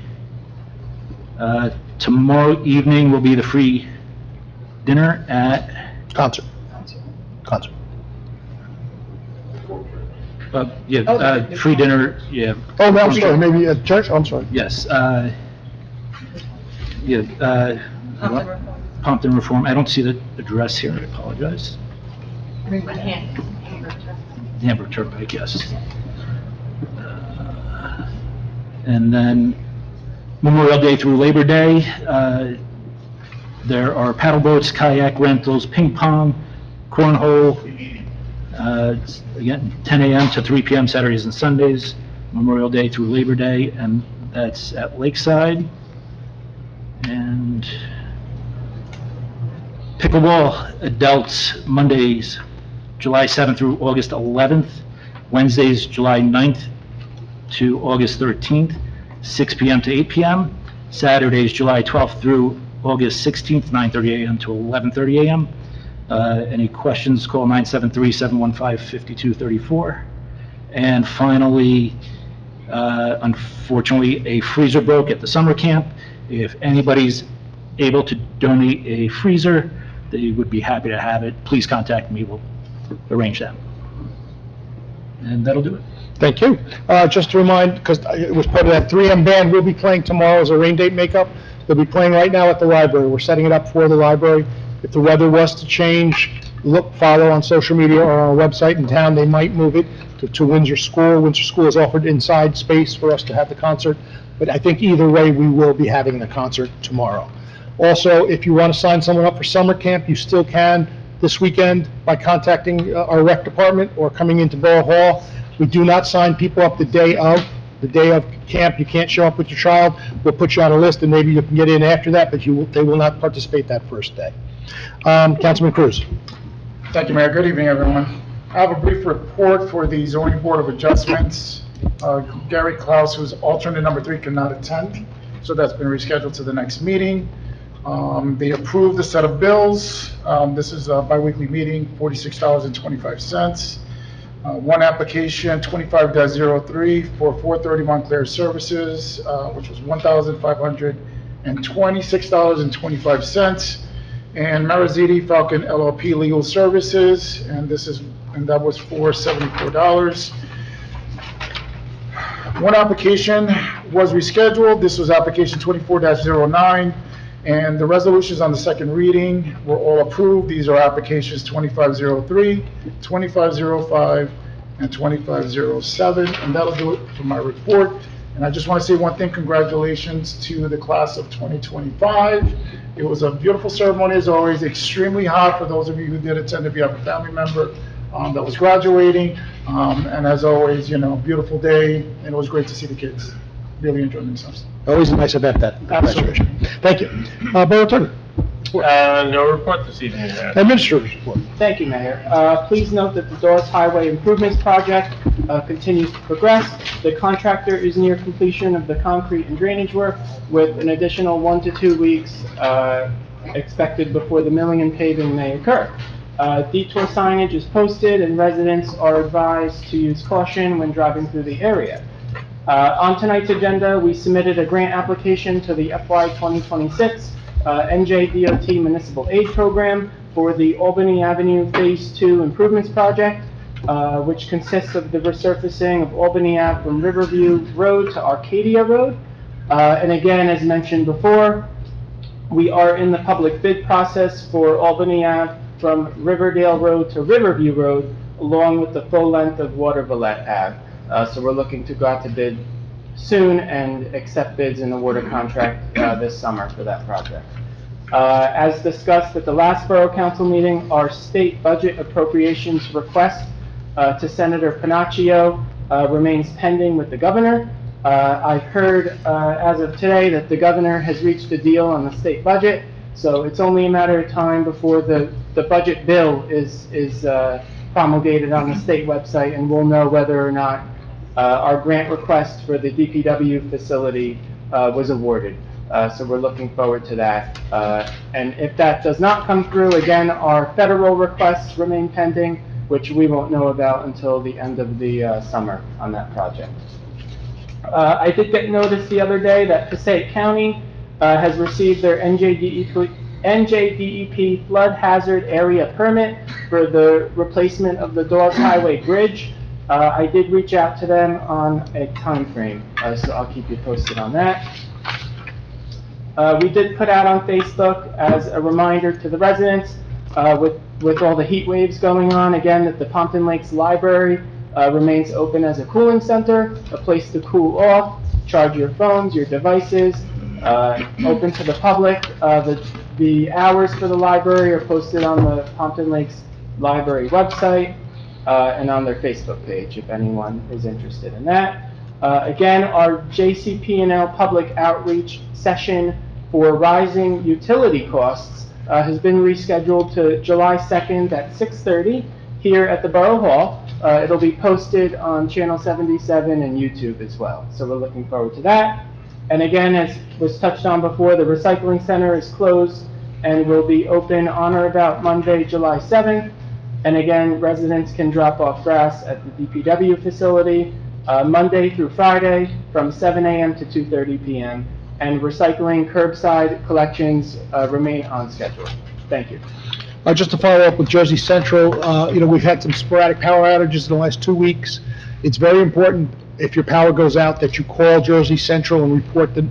Tomorrow evening will be the free dinner at... Concert. Free dinner, yeah. Oh, no, I'm sorry, maybe at church? I'm sorry. Yes, Pompton Reform, I don't see the address here, I apologize. Hamburg Turnpike, yes. And then Memorial Day through Labor Day, there are paddle boats, kayak rentals, ping pong, cornhole, again, 10 a.m. to 3 p.m. Saturdays and Sundays, Memorial Day through Labor Day, and that's at Lakeside. And pickleball, adults, Mondays, July 7th through August 11th, Wednesdays, July 9th to August 13th, 6 p.m. to 8 p.m., Saturdays, July 12th through August 16th, 9:30 a.m. to 11:30 a.m. Any questions, call 973-715-5234. And finally, unfortunately, a freezer broke at the summer camp. If anybody's able to donate a freezer, they would be happy to have it. Please contact me, we'll arrange that. And that'll do it. Thank you. Just to remind, because it was part of that 3M band, we'll be playing tomorrow as a rain date makeup. They'll be playing right now at the library. We're setting it up for the library. If the weather was to change, follow on social media or on our website in town, they might move it to Windsor School. Windsor School has offered inside space for us to have the concert, but I think either way, we will be having the concert tomorrow. Also, if you want to sign someone up for summer camp, you still can this weekend by contacting our rec department or coming into Borough Hall. We do not sign people up the day of camp. You can't show up with your child. We'll put you on a list, and maybe you can get in after that, but they will not participate that first day. Councilman Cruz. Thank you, Mayor. Good evening, everyone. I have a brief report for the zoning board of adjustments. Gary Klaus, who's alternate number 3, cannot attend, so that's been rescheduled to the next meeting. They approved the set of bills. This is a biweekly meeting, $46.25. One application, 25-03 for 430 Montclair Services, which was $1,526.25. And Mariziti Falcon LLP Legal Services, and that was for $74. One application was rescheduled. This was application 24-09, and the resolutions on the second reading were all approved. These are applications 2503, 2505, and 2507, and that'll do it for my report. And I just want to say one thing, congratulations to the class of 2025. It was a beautiful ceremony as always, extremely hot for those of you who did attend if you have a family member that was graduating. And as always, beautiful day, and it was great to see the kids really enjoying themselves. Always a nice event, that graduation. Thank you. Borough Attorney. No report this evening, Mayor. Administrator's report. Thank you, Mayor. Please note that the Dawes Highway Improvements Project continues to progress. The contractor is near completion of the concrete and drainage work, with an additional 1 to 2 weeks expected before the milling and paving may occur. Detour signage is posted, and residents are advised to use caution when driving through the area. On tonight's agenda, we submitted a grant application to the FY 2026 NJDOT Municipal Aid Program for the Albany Avenue Phase 2 Improvements Project, which consists of the resurfacing of Albany Ave from Riverview Road to Arcadia Road. And again, as mentioned before, we are in the public bid process for Albany Ave from Riverdale Road to Riverview Road, along with the full length of Watervillette Ave. So we're looking to go out to bid soon and accept bids and award a contract this summer for that project. As discussed at the last Borough Council meeting, our state budget appropriations request to Senator Panaccio remains pending with the governor. I've heard as of today that the governor has reached a deal on the state budget, so it's only a matter of time before the budget bill is promulgated on the state website, and we'll know whether or not our grant request for the DPW facility was awarded. So we're looking forward to that. And if that does not come through, again, our federal requests remain pending, which we won't know about until the end of the summer on that project. I did get notice the other day that Passaic County has received their NJDEP flood hazard area permit for the replacement of the Dawes Highway Bridge. I did reach out to them on a time frame, so I'll keep you posted on that. We did put out on Facebook as a reminder to the residents, with all the heat waves going on, again, that the Pompton Lakes Library remains open as a cooling center, a place to cool off, charge your phones, your devices, open to the public. The hours for the library are posted on the Pompton Lakes Library website and on their Facebook page, if anyone is interested in that. Again, our JCP&L public outreach session for rising utility costs has been rescheduled to July 2nd at 6:30 here at the Borough Hall. It'll be posted on Channel 77 and YouTube as well, so we're looking forward to that. And again, as was touched on before, the recycling center is closed and will be open on or about Monday, July 7th. And again, residents can drop off grass at the DPW facility Monday through Friday from 7 a.m. to 2:30 p.m. And recycling curbside collections remain on schedule. Thank you. Just to follow up with Jersey Central, we've had some sporadic power outages in the last 2 weeks. It's very important, if your power goes out, that you call Jersey Central and report the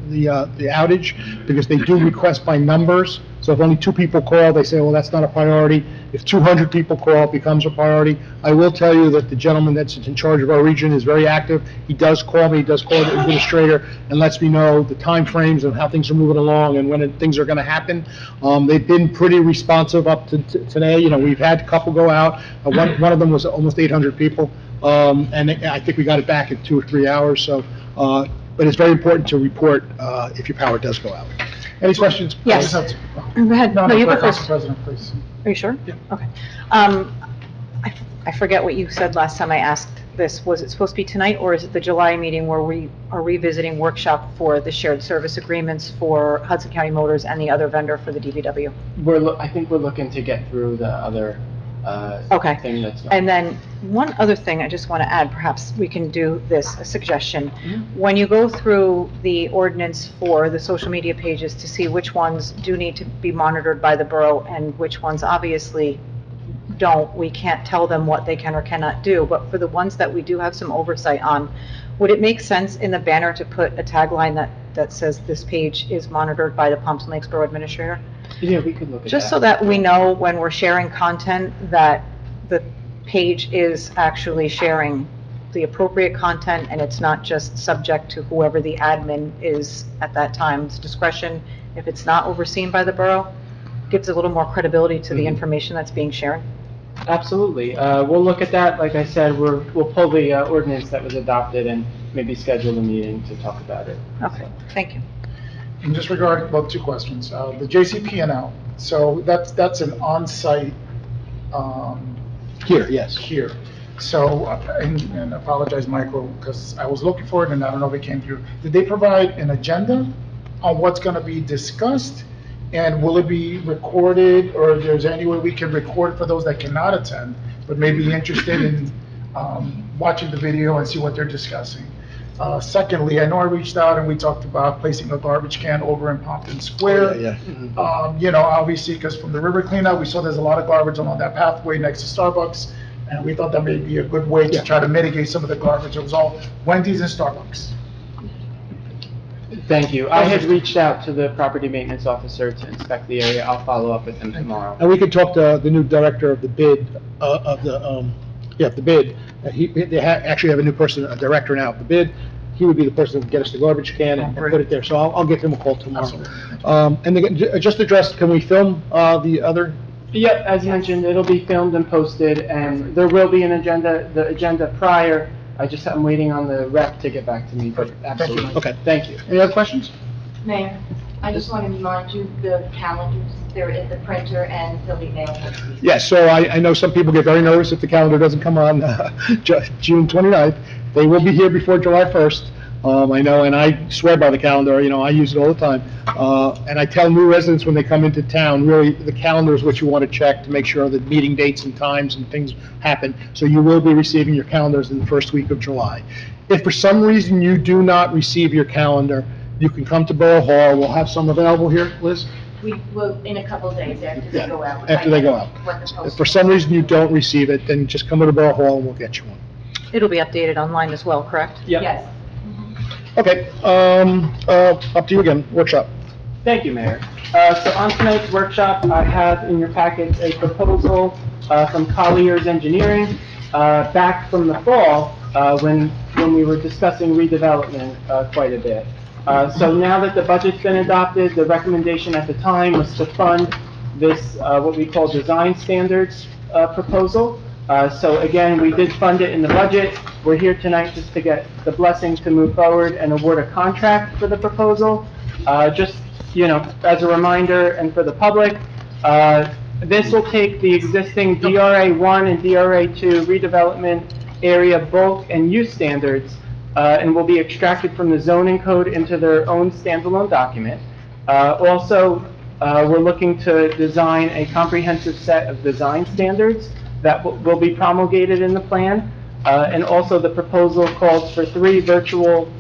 outage, because they do request by numbers. So if only 2 people call, they say, well, that's not a priority. If 200 people call, it becomes a priority. I will tell you that the gentleman that's in charge of our region is very active. He does call me, he does call the administrator, and lets me know the timeframes and how things are moving along and when things are going to happen. They've been pretty responsive up to today. You know, we've had a couple go out. One of them was almost 800 people, and I think we got it back in 2 or 3 hours. So, but it's very important to report if your power does go out. Any questions? Yes. Go ahead. No, you go first. Council President, please. Are you sure? Yeah. Okay. I forget what you said last time I asked this. Was it supposed to be tonight, or is it the July meeting where we are revisiting workshop for the shared service agreements for Hudson County Motors and the other vendor for the DVW? I think we're looking to get through the other Okay. thing that's going. And then one other thing I just want to add, perhaps we can do this, a suggestion. When you go through the ordinance for the social media pages to see which ones do need to be monitored by the borough and which ones obviously don't, we can't tell them what they can or cannot do, but for the ones that we do have some oversight on, would it make sense in the banner to put a tagline that says this page is monitored by the Pompton Lakes Borough Administrator? Yeah, we could look at that. Just so that we know when we're sharing content that the page is actually sharing the appropriate content and it's not just subject to whoever the admin is at that time's discretion. If it's not overseen by the borough, gives a little more credibility to the information that's being shared. Absolutely. We'll look at that. Like I said, we'll pull the ordinance that was adopted and maybe schedule a meeting to talk about it. Okay, thank you. And just regarding, well, 2 questions. The JCP&L, so that's an on-site, Here, yes. here. So, and I apologize, Michael, because I was looking for it and I don't know if it came through. Did they provide an agenda on what's going to be discussed? And will it be recorded, or if there's any way we can record for those that cannot attend, but may be interested in watching the video and see what they're discussing? Secondly, I know I reached out and we talked about placing a garbage can over in Pompton Square. You know, obviously, because from the river cleanup, we saw there's a lot of garbage along that pathway next to Starbucks, and we thought that may be a good way to try to mitigate some of the garbage. It was all Wendy's and Starbucks. Thank you. I had reached out to the property maintenance officer to inspect the area. I'll follow up with him tomorrow. And we could talk to the new director of the bid, the bid. They actually have a new person, a director now of the bid. He would be the person to get us the garbage can and put it there. So I'll give him a call tomorrow. And then just address, can we film the other? Yep, as mentioned, it'll be filmed and posted, and there will be an agenda, the agenda prior. I'm waiting on the rep to get back to me, but absolutely. Okay. Thank you. Any other questions? Mayor, I just want to remind you, the calendars, they're at the printer and they'll be mailed. Yes, so I know some people get very nervous if the calendar doesn't come on June 29th. They will be here before July 1st. I know, and I swear by the calendar, you know, I use it all the time. And I tell new residents when they come into town, really, the calendar is what you want to check to make sure that meeting dates and times and things happen. So you will be receiving your calendars in the first week of July. If for some reason you do not receive your calendar, you can come to Borough Hall. We'll have some available here, Liz? We will, in a couple of days after they go out. After they go out. If for some reason you don't receive it, then just come to the Borough Hall and we'll get you one. It'll be updated online as well, correct? Yep. Yes. Okay, up to you again, workshop. Thank you, Mayor. So on tonight's workshop, I have in your package a proposal from Collier's Engineering back from the fall when we were discussing redevelopment quite a bit. So now that the budget's been adopted, the recommendation at the time was to fund this, what we call design standards proposal. So again, we did fund it in the budget. We're here tonight just to get the blessing to move forward and award a contract for the proposal. Just, you know, as a reminder and for the public, this will take the existing DRA1 and DRA2 redevelopment area bulk and use standards and will be extracted from the zoning code into their own standalone document. Also, we're looking to design a comprehensive set of design standards that will be promulgated in the plan. And also the proposal calls for 3 virtual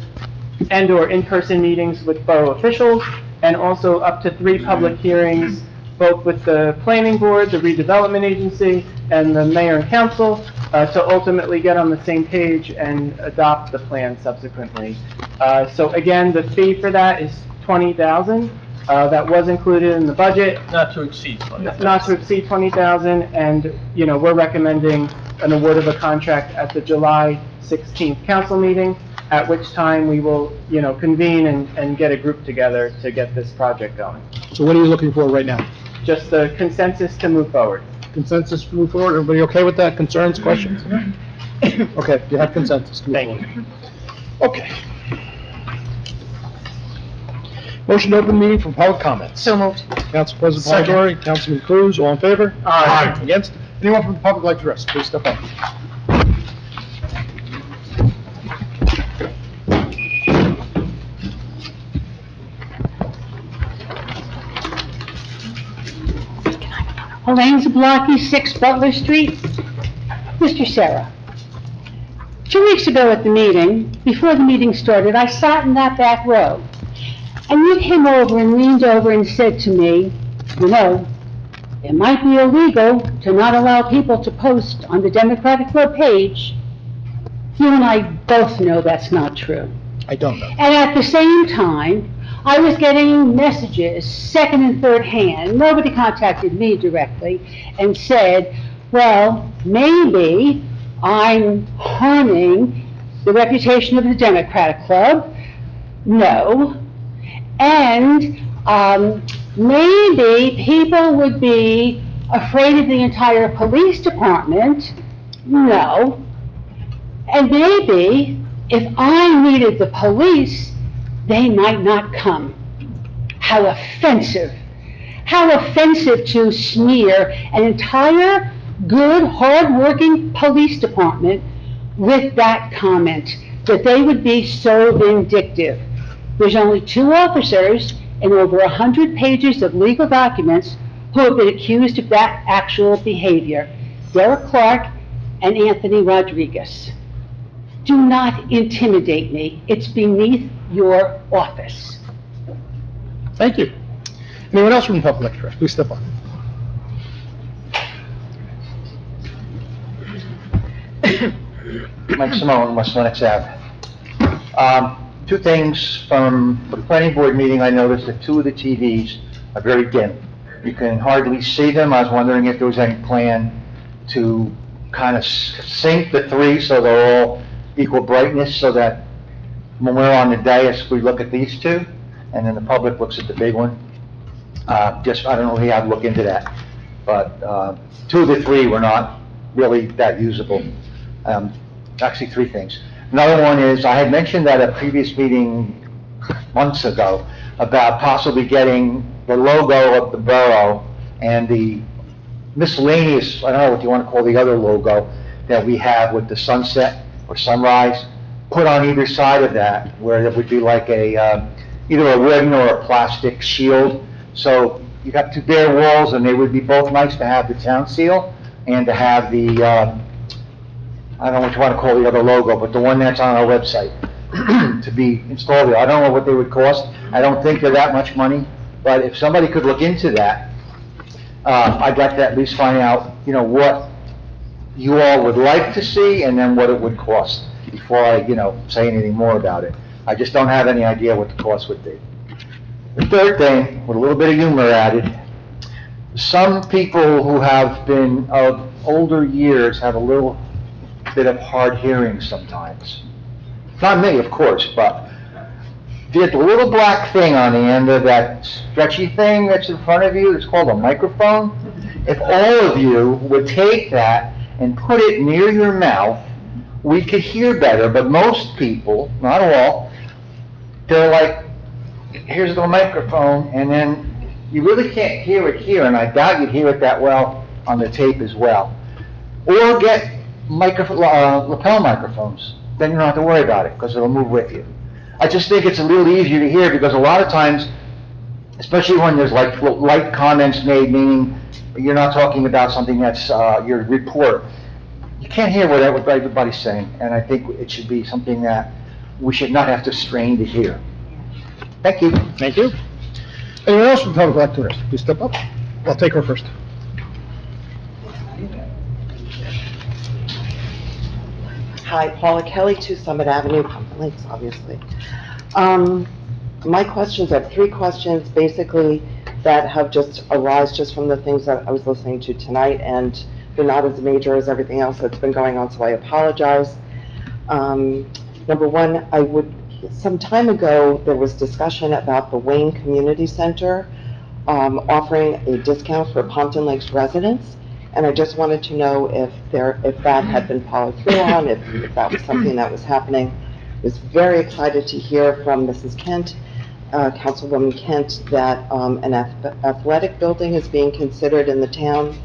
and/or in-person meetings with borough officials, and also up to 3 public hearings, both with the planning board, the redevelopment agency, and the mayor and council, to ultimately get on the same page and adopt the plan subsequently. So again, the fee for that is $20,000. that was included in the budget, Not to exceed 20,000. not to exceed 20,000, and, we're recommending an award of a contract at the July 16th council meeting, at which time we will, convene and get a group together to get this project going. So what are you looking for right now? Just the consensus to move forward. Consensus to move forward? Everybody okay with that? Concerns, questions? Okay, you have consensus to move forward. Okay. Motion to open meeting for public comments. So moved. Council President Second. Polidori, Councilman Cruz, all in favor? Aye. Against? Anyone from the public like to address? Please step up. Elaine Zablocki, 6 Butler Street. Mr. Sarah, 2 weeks ago at the meeting, before the meeting started, I sat in that back row, and you came over and leaned over and said to me, it might be illegal to not allow people to post on the Democratic Club page. You and I both know that's not true. I don't know. And at the same time, I was getting messages, second and third hand. Nobody contacted me directly and said, well, maybe I'm harming the reputation of the Democratic Club. No. And maybe people would be afraid of the entire police department. No. And maybe if I needed the police, they might not come. How offensive. How offensive to smear an entire good, hard-working police department with that comment, that they would be so vindictive. There's only 2 officers and over 100 pages of legal documents who have been accused of that actual behavior. Derek Clark and Anthony Rodriguez. Do not intimidate me. It's beneath your office. Thank you. Anyone else from the public like to address? Please step up. Mike Simone, West Lenox Ave. 2 things from the planning board meeting. I noticed that 2 of the TVs are very dim. You can hardly see them. I was wondering if there was any plan to kind of sync the 3 so they're all equal brightness, so that when we're on the dais, we look at these 2, and then the public looks at the big one. I don't know how to look into that, but 2 of the 3 were not really that usable. Actually, 3 things. Another one is, I had mentioned at a previous meeting months ago about possibly getting the logo of the borough and the miscellaneous, I don't know what you want to call the other logo that we have with the sunset or sunrise, put on either side of that, where it would be like a either a wooden or a plastic shield. So you got 2 bare walls, and they would be both nice to have the town seal and to have the I don't know what you want to call the other logo, but the one that's on our website to be installed there. I don't know what they would cost. I don't think they're that much money, but if somebody could look into that, I'd like to at least find out, what you all would like to see and then what it would cost before I, say anything more about it. I just don't have any idea what the cost would be. The third thing, with a little bit of humor added, some people who have been of older years have a little bit of hard hearing sometimes. Not me, of course, but the little black thing on the end of that stretchy thing that's in front of you, it's called a microphone. If all of you would take that and put it near your mouth, we could hear better, but most people, not all, they're like, here's the microphone, and then you really can't hear it here, and I doubt you'd hear it that well on the tape as well. Or get lapel microphones, then you don't have to worry about it, because it'll move with you. I just think it's a little easier to hear, because a lot of times, especially when there's like light comments made, meaning you're not talking about something that's your report, you can't hear what everybody's saying, and I think it should be something that we should not have to strain to hear. Thank you. Thank you. Anyone else from the public like to address? Please step up. I'll take her first. Hi, Paula Kelly, 2 Summit Avenue, Pompton Lakes, obviously. My questions, I have 3 questions, basically, that have just arisen just from the things that I was listening to tonight, and they're not as major as everything else that's been going on, so I apologize. Number one, some time ago, there was discussion about the Wayne Community Center offering a discount for Pompton Lakes residents, and I just wanted to know if that had been followed through on, if that was something that was happening. I was very excited to hear from Mrs. Kent, Councilwoman Kent, that an athletic building is being considered in the town.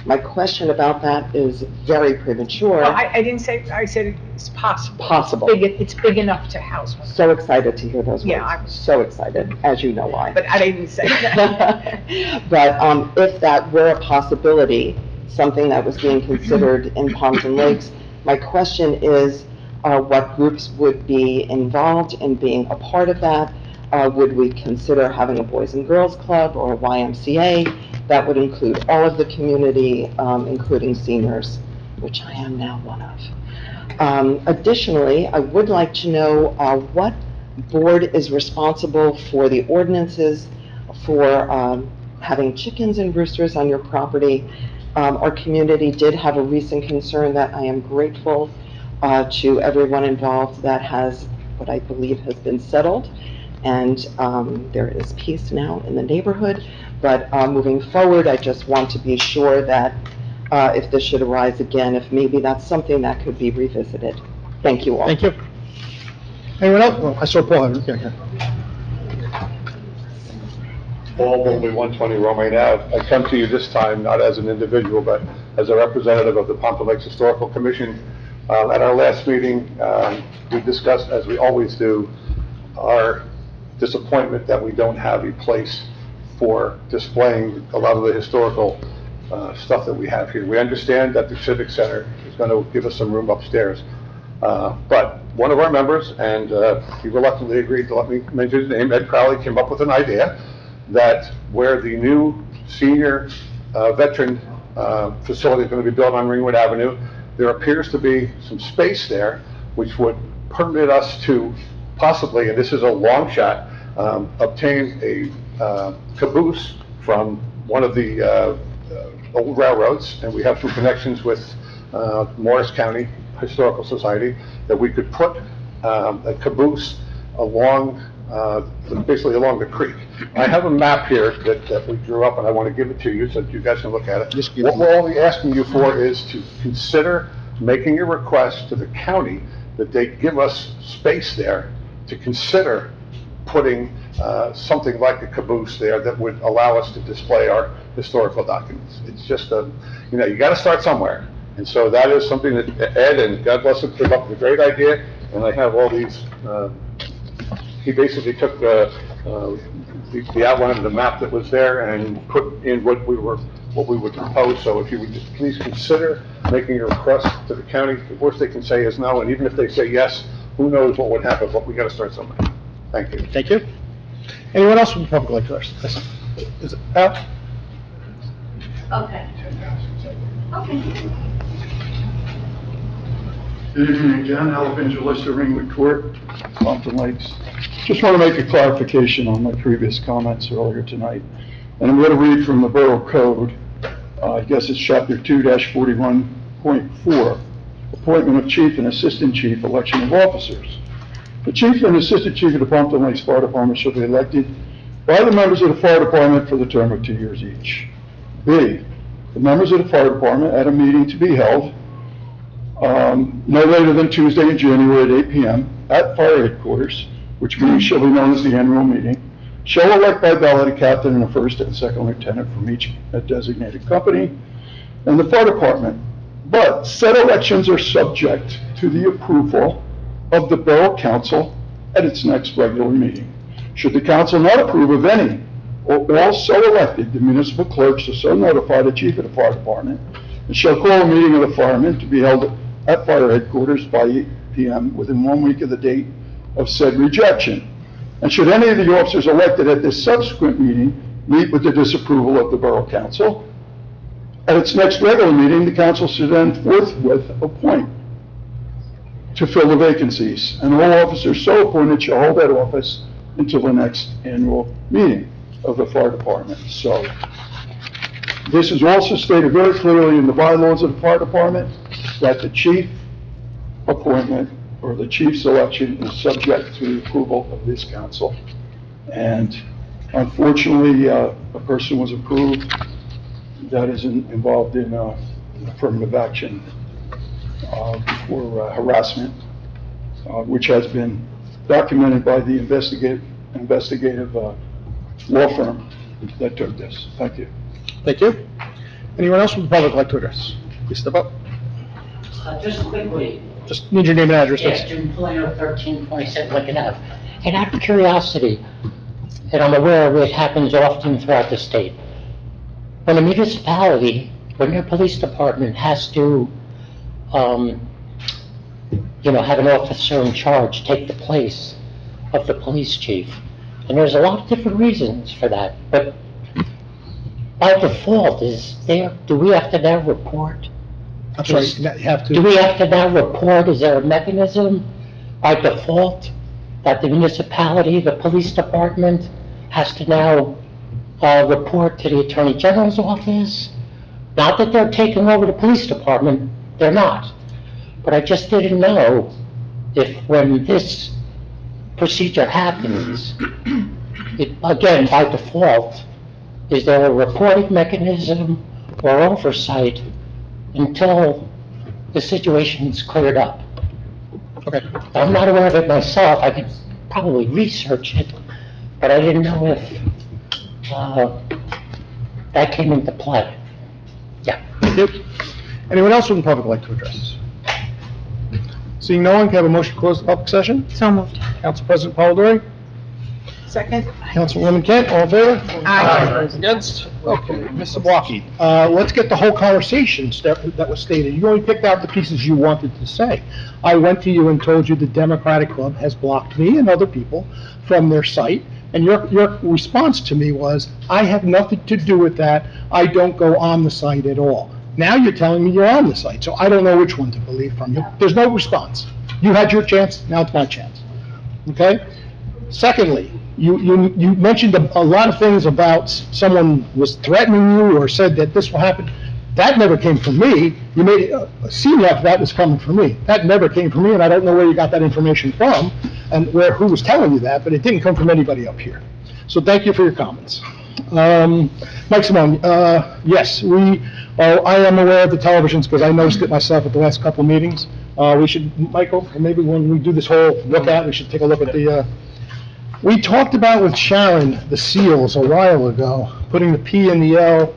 My question about that is very premature. Well, I didn't say, I said it's possible. Possible. It's big enough to house one. So excited to hear those words. Yeah, I was. So excited, as you know why. But I didn't say that. But if that were a possibility, something that was being considered in Pompton Lakes, my question is, what groups would be involved in being a part of that? Would we consider having a Boys and Girls Club or a YMCA? That would include all of the community, including seniors, which I am now one of. Additionally, I would like to know what board is responsible for the ordinances for having chickens and roosters on your property. Our community did have a recent concern that I am grateful to everyone involved that has, what I believe has been settled. And there is peace now in the neighborhood. But moving forward, I just want to be sure that if this should arise again, if maybe that's something that could be revisited. Thank you all. Thank you. Anyone else? Oh, I saw Paul. Okay. Paul, Building 120 Romaine Ave. I come to you this time not as an individual, but as a representative of the Pompton Lakes Historical Commission. At our last meeting, we discussed, as we always do, our disappointment that we don't have a place for displaying a lot of the historical stuff that we have here. We understand that the Civic Center is going to give us some room upstairs. But one of our members, and he reluctantly agreed to let me mention his name, Ed Crowley, came up with an idea that where the new senior veteran facility is going to be built on Ringwood Avenue, there appears to be some space there which would permit us to possibly, and this is a long shot, obtain a caboose from one of the old railroads, and we have some connections with Morris County Historical Society, that we could put a caboose along, basically along the creek. I have a map here that we drew up, and I want to give it to you so that you guys can look at it. What we're only asking you for is to consider making a request to the county that they give us space there to consider putting something like a caboose there that would allow us to display our historical documents. It's just you got to start somewhere. And so that is something that Ed, and God bless him, came up with a great idea. And I have all these, he basically took the outline of the map that was there and put in what we would propose. So if you would just please consider making a request to the county. The worst they can say is no, and even if they say yes, who knows what would happen, but we got to start somewhere. Thank you. Thank you. Anyone else from the public like to ask? Is it Al? Okay. Okay. Good evening again, Al Evangelista, Ringwood Court, Pompton Lakes. Just want to make a clarification on my previous comments earlier tonight. And I'm going to read from the Borough Code. I guess it's Chapter 2-41.4, Appointment of Chief and Assistant Chief, Election of Officers. The Chief and Assistant Chief of the Pompton Lakes Fire Department shall be elected by the members of the Fire Department for the term of 2 years each. B, the members of the Fire Department at a meeting to be held no later than Tuesday in January at 8 p.m. at fire headquarters, which meeting shall be known as the annual meeting, shall elect by ballot a captain and a first and second lieutenant from each designated company and the fire department. But said elections are subject to the approval of the Borough Council at its next regular meeting. Should the council not approve of any or all so elected, the municipal clerk shall so notify the chief of the fire department and shall call a meeting of the firemen to be held at fire headquarters by 8 p.m. within 1 week of the date of said rejection. And should any of the officers elected at this subsequent meeting meet with the disapproval of the Borough Council, at its next regular meeting, the council should then forthwith appoint to fill the vacancies, and all officers so appointed shall hold that office until the next annual meeting of the fire department. So this is also stated very clearly in the bylaws of the fire department that the chief appointment or the chief selection is subject to the approval of this council. And unfortunately, a person was approved that is involved in affirmative action for harassment, which has been documented by the investigative law firm that took this. Thank you. Thank you. Anyone else from the public like to address? Please step up. Just quickly. Just need your name and address, Yes, please. Jim Polino, 1327 Lincoln Ave. And out of curiosity, and I'm aware it happens often throughout the state, when a municipality, when their police department has to, have an officer in charge take the place of the police chief, and there's a lot of different reasons for that, but by default, do we have to now report? I'm sorry, you have to. Do we have to now report? Is there a mechanism by default that the municipality, the police department, has to now report to the Attorney General's office? Not that they're taking over the police department, they're not. But I just didn't know if when this procedure happens, again, by default, is there a reporting mechanism or oversight until the situation's cleared up? Okay. I'm not aware of it myself. I could probably research it, but I didn't know if that came into play. Yeah. Thank you. Anyone else from the public like to address? Seeing no one, can I have a motion to close the public session? So moved. Council President Polidori? Second? Councilwoman Kent, all in favor? Aye. Against? Okay, Mr. Blocky, let's get the whole conversation that was stated. You only picked out the pieces you wanted to say. I went to you and told you the Democratic Club has blocked me and other people from their site, and your response to me was, I have nothing to do with that, I don't go on the site at all. Now you're telling me you're on the site, so I don't know which one to believe from you. There's no response. You had your chance, now it's my chance. Okay? Secondly, you mentioned a lot of things about someone was threatening you or said that this will happen. That never came from me. You made it seem like that was coming from me. That never came from me, and I don't know where you got that information from and who was telling you that, but it didn't come from anybody up here. So thank you for your comments. Mike Simone, yes, I am aware of the televisions because I noticed it myself at the last couple of meetings. We should, Michael, maybe when we do this whole we should take a look at the, we talked about with Sharon, the seals a while ago, putting the P and the L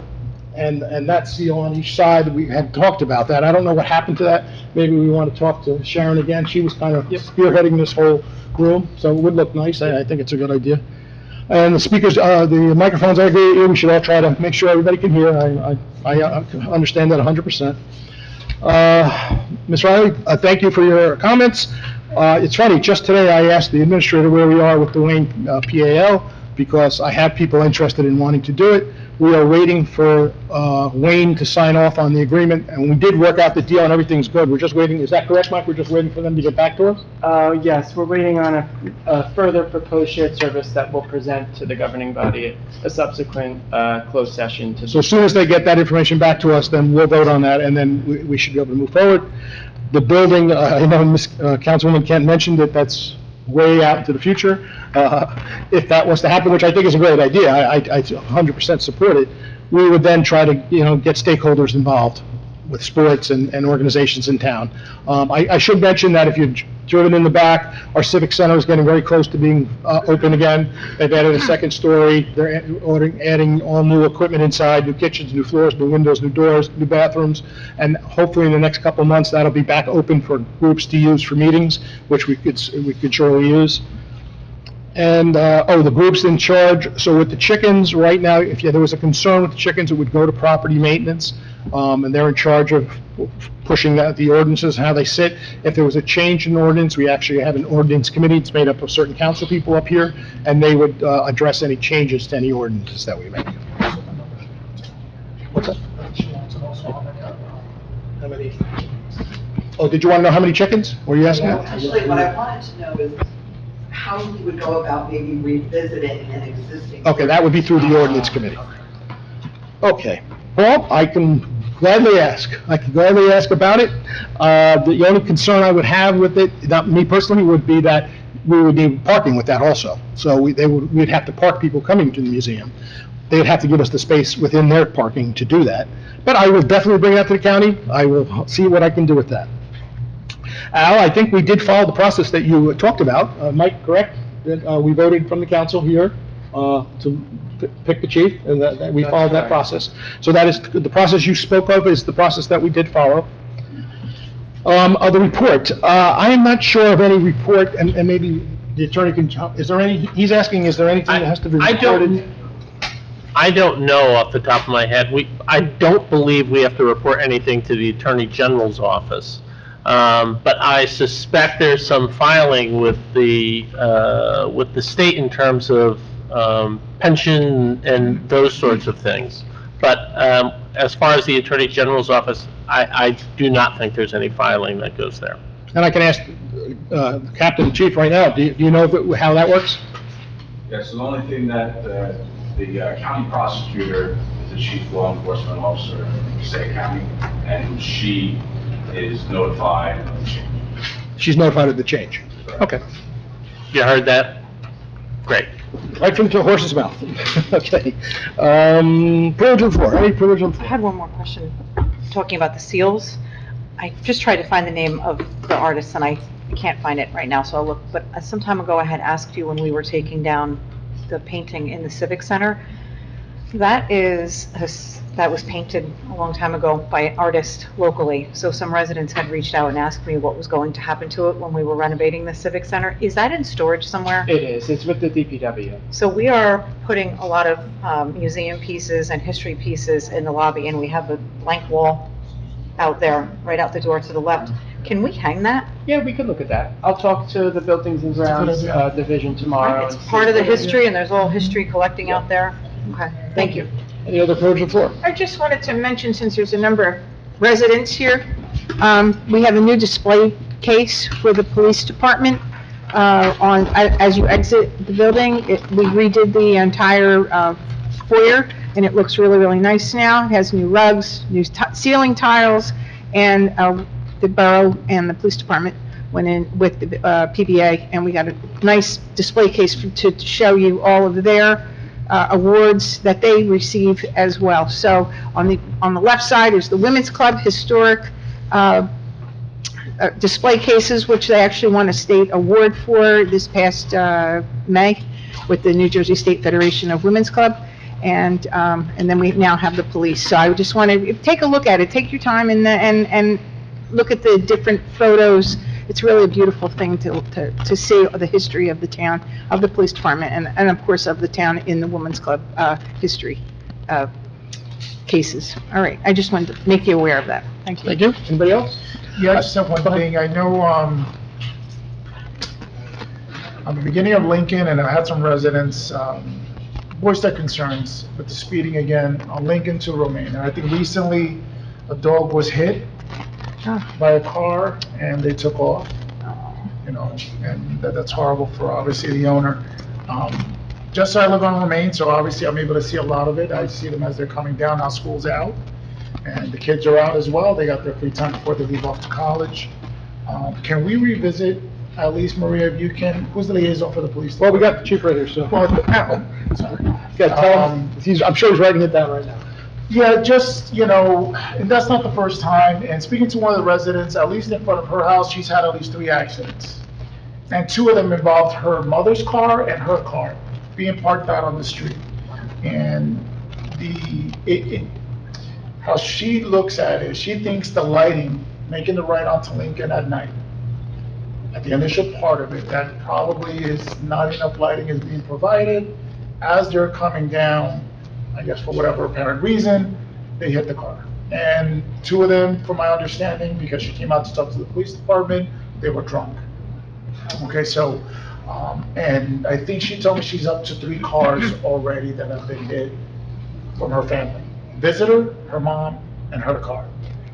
and that seal on each side. We had talked about that. I don't know what happened to that. Maybe we want to talk to Sharon again. She was kind of spearheading this whole room, so it would look nice. I think it's a good idea. And the speakers, the microphones, I agree with you. We should all try to make sure everybody can hear. I understand that 100%. Ms. Riley, thank you for your comments. It's funny, just today I asked the administrator where we are with the Wayne PAL because I have people interested in wanting to do it. We are waiting for Wayne to sign off on the agreement, and we did work out the deal and everything's good. We're just waiting, is that correct, Mike? We're just waiting for them to get back to us? Yes, we're waiting on a further proposed shared service that we'll present to the governing body at a subsequent closed session. So as soon as they get that information back to us, then we'll vote on that, and then we should be able to move forward. The building, I know Councilwoman Kent mentioned that that's way out into the future. If that was to happen, which I think is a great idea, I 100% support it, we would then try to, get stakeholders involved with sports and organizations in town. I should mention that if you've driven in the back, our Civic Center is getting very close to being open again. They've added a second story. They're adding all new equipment inside, new kitchens, new floors, new windows, new doors, new bathrooms, and hopefully in the next couple of months, that'll be back open for groups to use for meetings, which we could surely use. And, the group's in charge. So with the chickens, right now, if there was a concern with the chickens, it would go to property maintenance. And they're in charge of pushing the ordinances, how they sit. If there was a change in ordinance, we actually have an ordinance committee. It's made up of certain council people up here, and they would address any changes to any ordinances that we make. What's that? How many? Oh, did you want to know how many chickens? Were you asking? Actually, what I wanted to know is how he would go about maybe revisiting an existing. Okay, that would be through the ordinance committee. Okay. Paul, I can gladly ask about it. The only concern I would have with it, not me personally, would be that we would need parking with that also. So we'd have to park people coming to the museum. They'd have to give us the space within their parking to do that. But I will definitely bring that to the county. I will see what I can do with that. Al, I think we did follow the process that you talked about. Mike, correct? That we voted from the council here to pick the chief, and that we followed that process. So that is, the process you spoke of is the process that we did follow. The report, I am not sure of any report, and maybe the attorney can, is there any, he's asking, is there anything that has to be reported? I don't know off the top of my head. I don't believe we have to report anything to the Attorney General's office. But I suspect there's some filing with the state in terms of pension and those sorts of things. But as far as the Attorney General's office, I do not think there's any filing that goes there. And I can ask Captain and Chief right now, do you know how that works? Yes, the only thing that the county prosecutor is the chief law enforcement officer in Passaic County, and she is notified of the change. She's notified of the change. Okay. You heard that? Great. Right from the horse's mouth. Okay. Privilege of the floor. Any privilege of the I floor? had one more question, talking about the seals. I just tried to find the name of the artist, and I can't find it right now, so I'll look. But some time ago, I had asked you when we were taking down the painting in the Civic Center. That was painted a long time ago by an artist locally. So some residents had reached out and asked me what was going to happen to it when we were renovating the Civic Center. Is that in storage somewhere? It is. It's with the DPW. So we are putting a lot of museum pieces and history pieces in the lobby, and we have a blank wall out there, right out the door to the left. Can we hang that? Yeah, we could look at that. I'll talk to the Buildings and Grounds division tomorrow. It's part of the history, and there's all history collecting out there. Okay, thank you. Any other privilege of the floor? I just wanted to mention, since there's a number of residents here, we have a new display case for the police department. As you exit the building, we redid the entire foyer, and it looks really, really nice now. It has new rugs, new ceiling tiles, and the borough and the police department went in with the PBA, and we got a nice display case to show you all of their awards that they receive as well. So on the left side is the Women's Club Historic display cases, which they actually won a state award for this past May with the New Jersey State Federation of Women's Club. And then we now have the police. So I just want to take a look at it. Take your time and look at the different photos. It's really a beautiful thing to see the history of the town, of the police department, and of course of the town in the Women's Club history cases. All right, I just wanted to make you aware of that. Thank you. Thank you. Anybody else? Yeah, I just have one thing. I know, on the beginning of Lincoln, and I had some residents voice their concerns with the speeding again on Lincoln to Romaine. And I think recently a dog was hit by a car and they took off, and that's horrible for obviously the owner. Just so I live on Romaine, so obviously I'm able to see a lot of it. I see them as they're coming down, now school's out, and the kids are out as well. They got their free time before they leave off to college. Can we revisit, at least Maria, if you can, who's the liaison for the police? Well, we got the chief right here, so. Well, sorry. Yeah, tell him, I'm sure he's writing it down right now. Yeah, just, and that's not the first time, and speaking to one of the residents, at least in front of her house, she's had at least 3 accidents. And 2 of them involved her mother's car and her car being parked out on the street. And how she looks at it, she thinks the lighting, making the right onto Lincoln at night, at the initial part of it, that probably is not enough lighting is being provided. As they're coming down, I guess for whatever apparent reason, they hit the car. And 2 of them, from my understanding, because she came out to talk to the police department, they were drunk. Okay, so, and I think she told me she's up to 3 cars already that have been hit from her family. Visitor, her mom, and her car,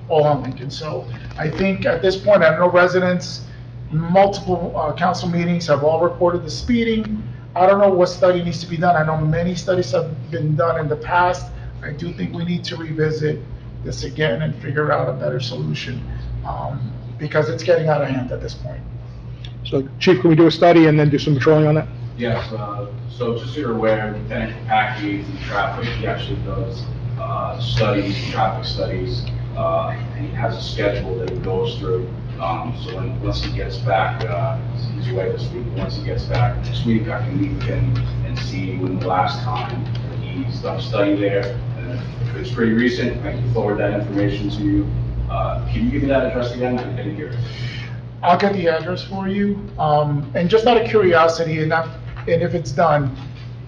all on Lincoln. So I think at this point, I know residents, multiple council meetings have all reported the speeding. I don't know what study needs to be done. I know many studies have been done in the past. I do think we need to revisit this again and figure out a better solution, because it's getting out of hand at this point. So, Chief, can we do a study and then do some patrolling on that? Yes, so just so you're aware, Lieutenant Capacchi in traffic, he actually does studies, traffic studies, and he has a schedule that he goes through. So once he gets back, he's away this week, once he gets back next week, I can meet with him and see when the last time he's done a study there. And if it's pretty recent, I can forward that information to you. Can you give me that address again? I didn't hear it. I'll get the address for you. And just out of curiosity, and if it's done,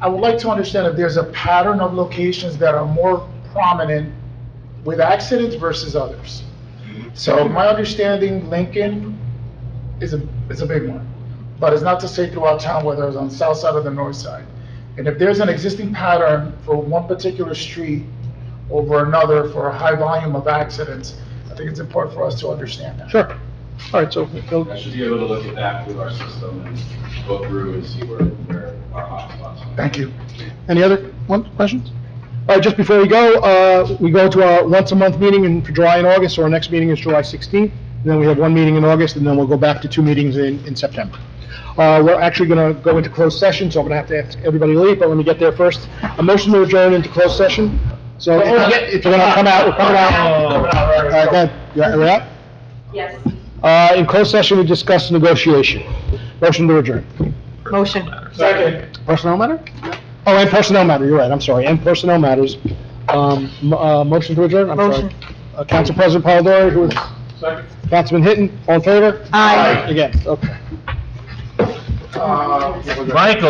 I would like to understand if there's a pattern of locations that are more prominent with accidents versus others. So my understanding, Lincoln is a big one, but it's not to say throughout town whether it's on the south side or the north side. And if there's an existing pattern for one particular street over another for a high volume of accidents, I think it's important for us to understand that. Sure. All right, so I should be able to look at that with our system and go through and see where our hotspots are. Thank you. Any other questions? All right, just before we go to our once-a-month meeting for July and August, so our next meeting is July 16th, and then we have one meeting in August, and then we'll go back to 2 meetings in September. We're actually going to go into closed session, so I'm going to have to ask everybody to leave, but let me get there first. A motion to adjourn into closed session. So if you're going to come out, we're coming out. All right, go ahead. We're out? Yes. In closed session, we discussed negotiation. Motion to adjourn. Motion. Second. Personnel matter? Oh, and personnel matter, you're right, I'm sorry, and personnel matters. Motion to adjourn, I'm sorry. Motion. Council President Polidori, who is? Second. Councilman Hinton, all in favor? Aye. Again, okay. Michael.